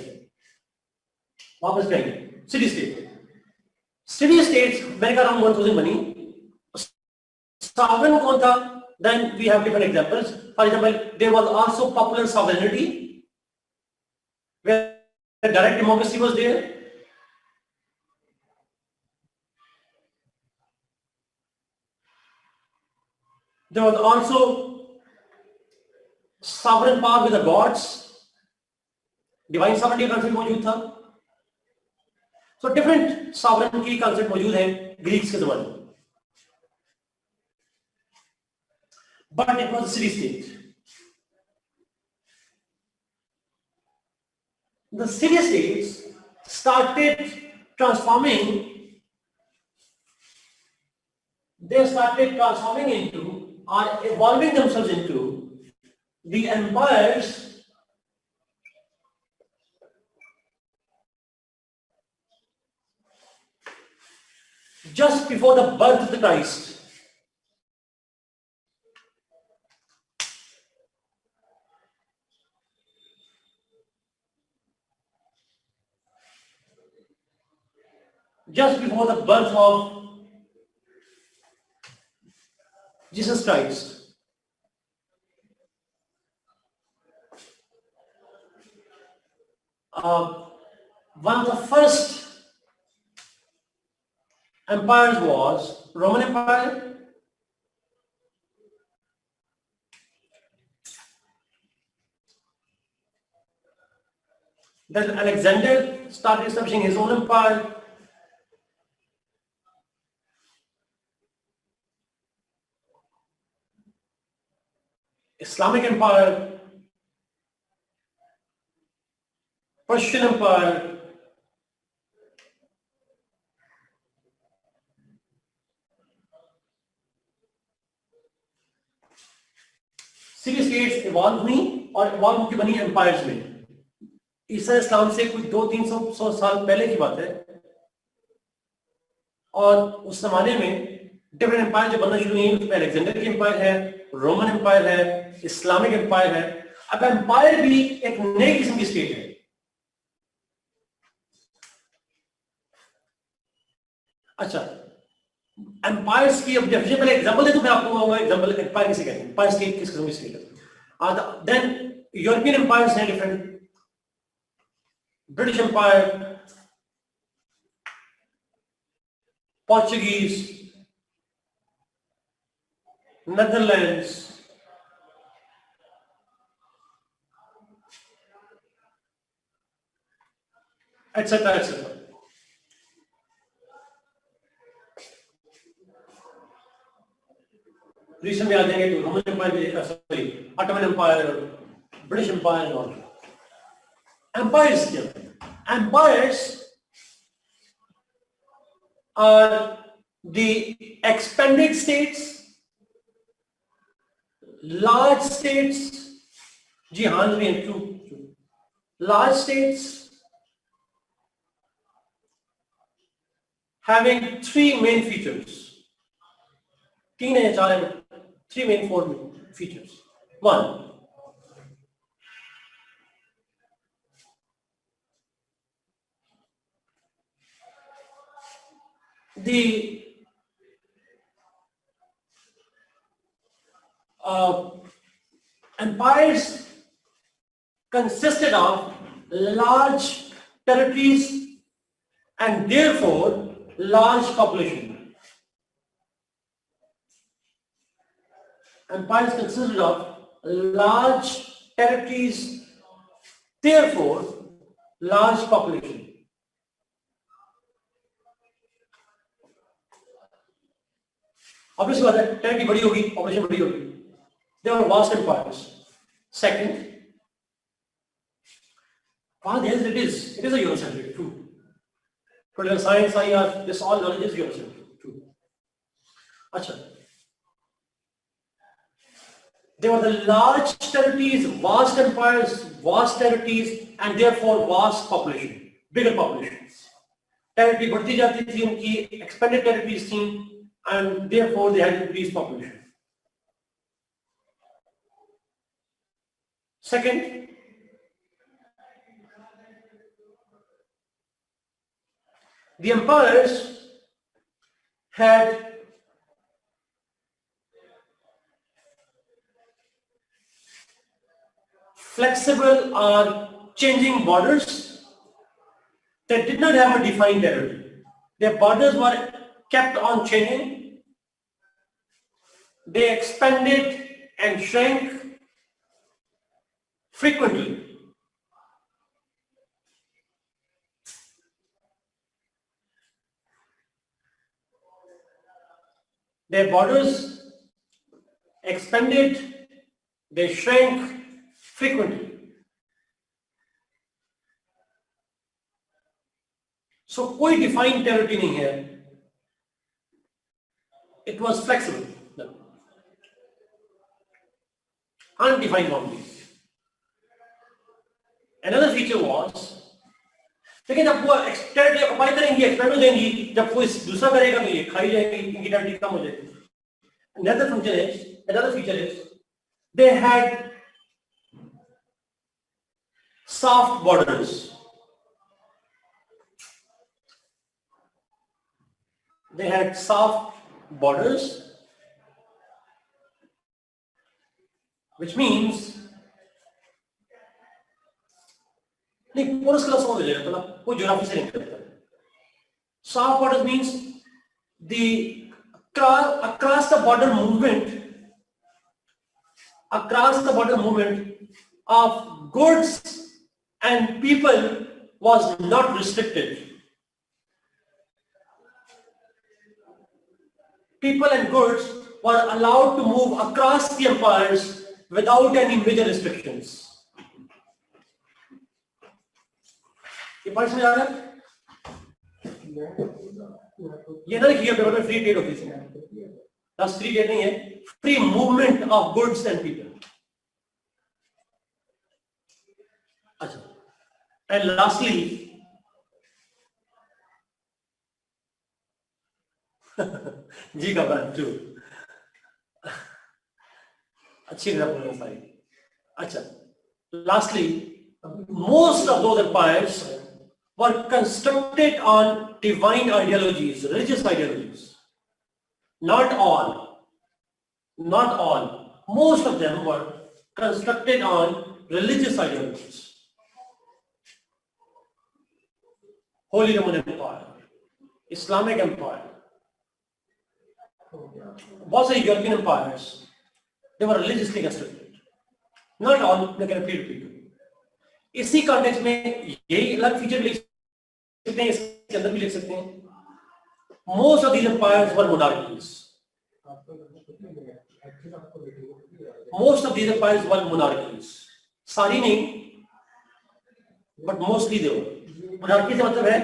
वापस जाएंगे सिटी स्टेट्स मैंने कहा अराउंड 1000 बनी। sovereign कौन था? Then we have different examples. For example, there was also popular sovereignty where direct democracy was there. There was also sovereign power with the gods, divine sovereignty concept मौजूद था। So different sovereignty concept मौजूद है Greeks के जमाने में, but it was a city state. The city states started transforming into or evolving themselves into the empires just before the birth of the Christ. Just before the birth of Jesus Christ. One of the first empires was Roman Empire, then Alexander started establishing his own empire, Islamic Empire, Persian Empire, city states evolve हुई और evolve होकर बनी empires में। ईसा इस्लाम से कुछ 200-300 साल पहले की बात है, और उस जमाने में डिफरेंट एम्पायर जो बनना शुरू हुई, उसमें अलेक्जेंडर की एम्पायर है, रोमन एम्पायर है, इस्लामिक एम्पायर है। अब एम्पायर भी एक नई किस्म की स्टेट है। अच्छा, एम्पायर्स की अब डेफिनेशन पहले एग्जांपल दे, तो मैं आपको कहूंगा एग्जांपल एम्पायर किसे कहते हैं, एम्पायर स्टेट किस किस्म की स्टेट है। देन यूरोपियन एम्पायर्स हैं different, British empire, Portuguese, Netherlands, etcetera etcetera. Recent में आ जाएंगे तो Roman empire, sorry Ottoman empire, British empire और एम्पायर्स क्या है? Empires are the expanded states, large states, जी हाँ जी true, large states having three main features, तीन है चार है, four main features. One, the empires consisted of large territories and therefore large population. Empires consisted of large territories, therefore large population. Obviously बात है, territory बड़ी होगी, population बड़ी होगी। They were vast empires. Second, what else it is a Eurocentric, true. Political science, IR, this all knowledge is Eurocentric, true. अच्छा, they were the large territories, vast empires, vast territories, and therefore vast population, bigger populations. Territory बढ़ती जाती थी उनकी, expanded territories थी, and therefore they had increased population. Second, the empires had flexible or changing borders that did not have a defined territory. Their borders were kept on changing. They expanded and shrank frequently. Their borders expanded, they shrank frequently. So कोई defined territory नहीं है. It was flexible. No. Undefined boundaries. Another feature was, लेकिन जब वो territory occupy करेंगी, expand हो जाएंगी, जब कोई दूसरा करेगा तो ये खाई जाएगी, इनकी टेरिटरी कम हो जाएगी. Another feature is they had soft borders. They had soft borders, which means नहीं, पोरस क्लास हो जाएगा, थोड़ा कोई ज्योग्राफी से नहीं करता. Soft borders means the across the border movement of goods and people was not restricted. People and goods were allowed to move across the empires without any major restrictions. ये point समझ आ रहा है? ये ना लिखिए पेपर में free trade होती है, बस फ्री ट्रेड नहीं है, free movement of goods and people. अच्छा, एंड लास्टली जी का बात टू अच्छी तरह बोलना सारी. अच्छा, lastly, most of those empires were constructed on divine ideologies, religious ideologies. Not all. Most of them were constructed on religious ideologies. Holy Roman Empire, Islamic Empire, बहुत से European empires, they were religiously constructed. Not all, they can appeal to people. इसी context में यही अलग feature लिख सकते हैं, इसके अंदर भी लिख सकते हैं. Most of these empires were monarchies. Most of these empires were monarchies. सारी नहीं, but mostly they were. Monarchy से मतलब है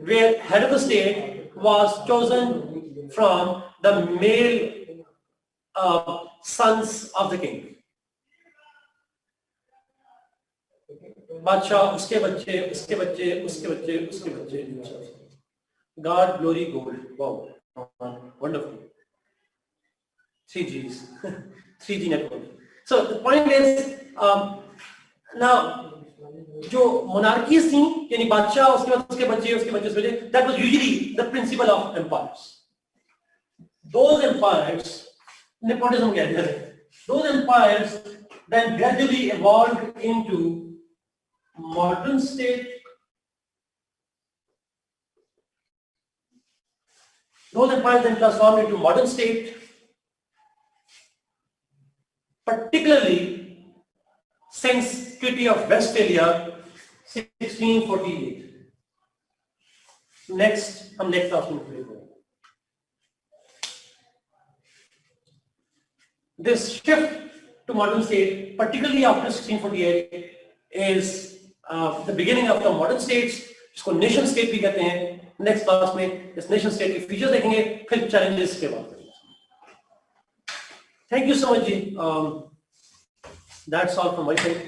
where head of the state was chosen from the male sons of the king. बादशाह, उसके बच्चे, उसके बच्चे, उसके बच्चे, उसके बच्चे. God, glory, gold. Wow, wonderful. 3Gs, 3G network. So the point is, now जो monarchies थी, यानी बादशाह, उसके बाद उसके बच्चे, उसके बच्चे, उसके बच्चे, that was usually the principle of empires. Those empires, nepotism कहते हैं. Those empires then gradually evolved into modern state. Those empires then transformed into modern state, particularly since Treaty of Westphalia 1648. Next, हम next class में करेंगे. This shift to modern state, particularly after 1648, is the beginning of the modern states, जिसको nation state भी कहते हैं. Next class में इस nation state के features देखेंगे, फिर challenges के बात करेंगे. Thank you so much, ji. That's all from my side.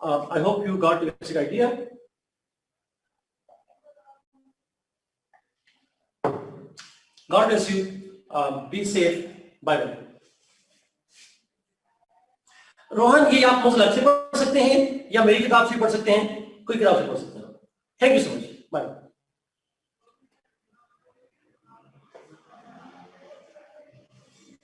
I hope you got the basic idea. God bless you. Be safe. Bye bye. Rohan, ये आप मुझे से पढ़ सकते हैं या मेरी किताब से पढ़ सकते हैं, कोई किताब से पढ़ सकते हैं. Thank you so much. Bye.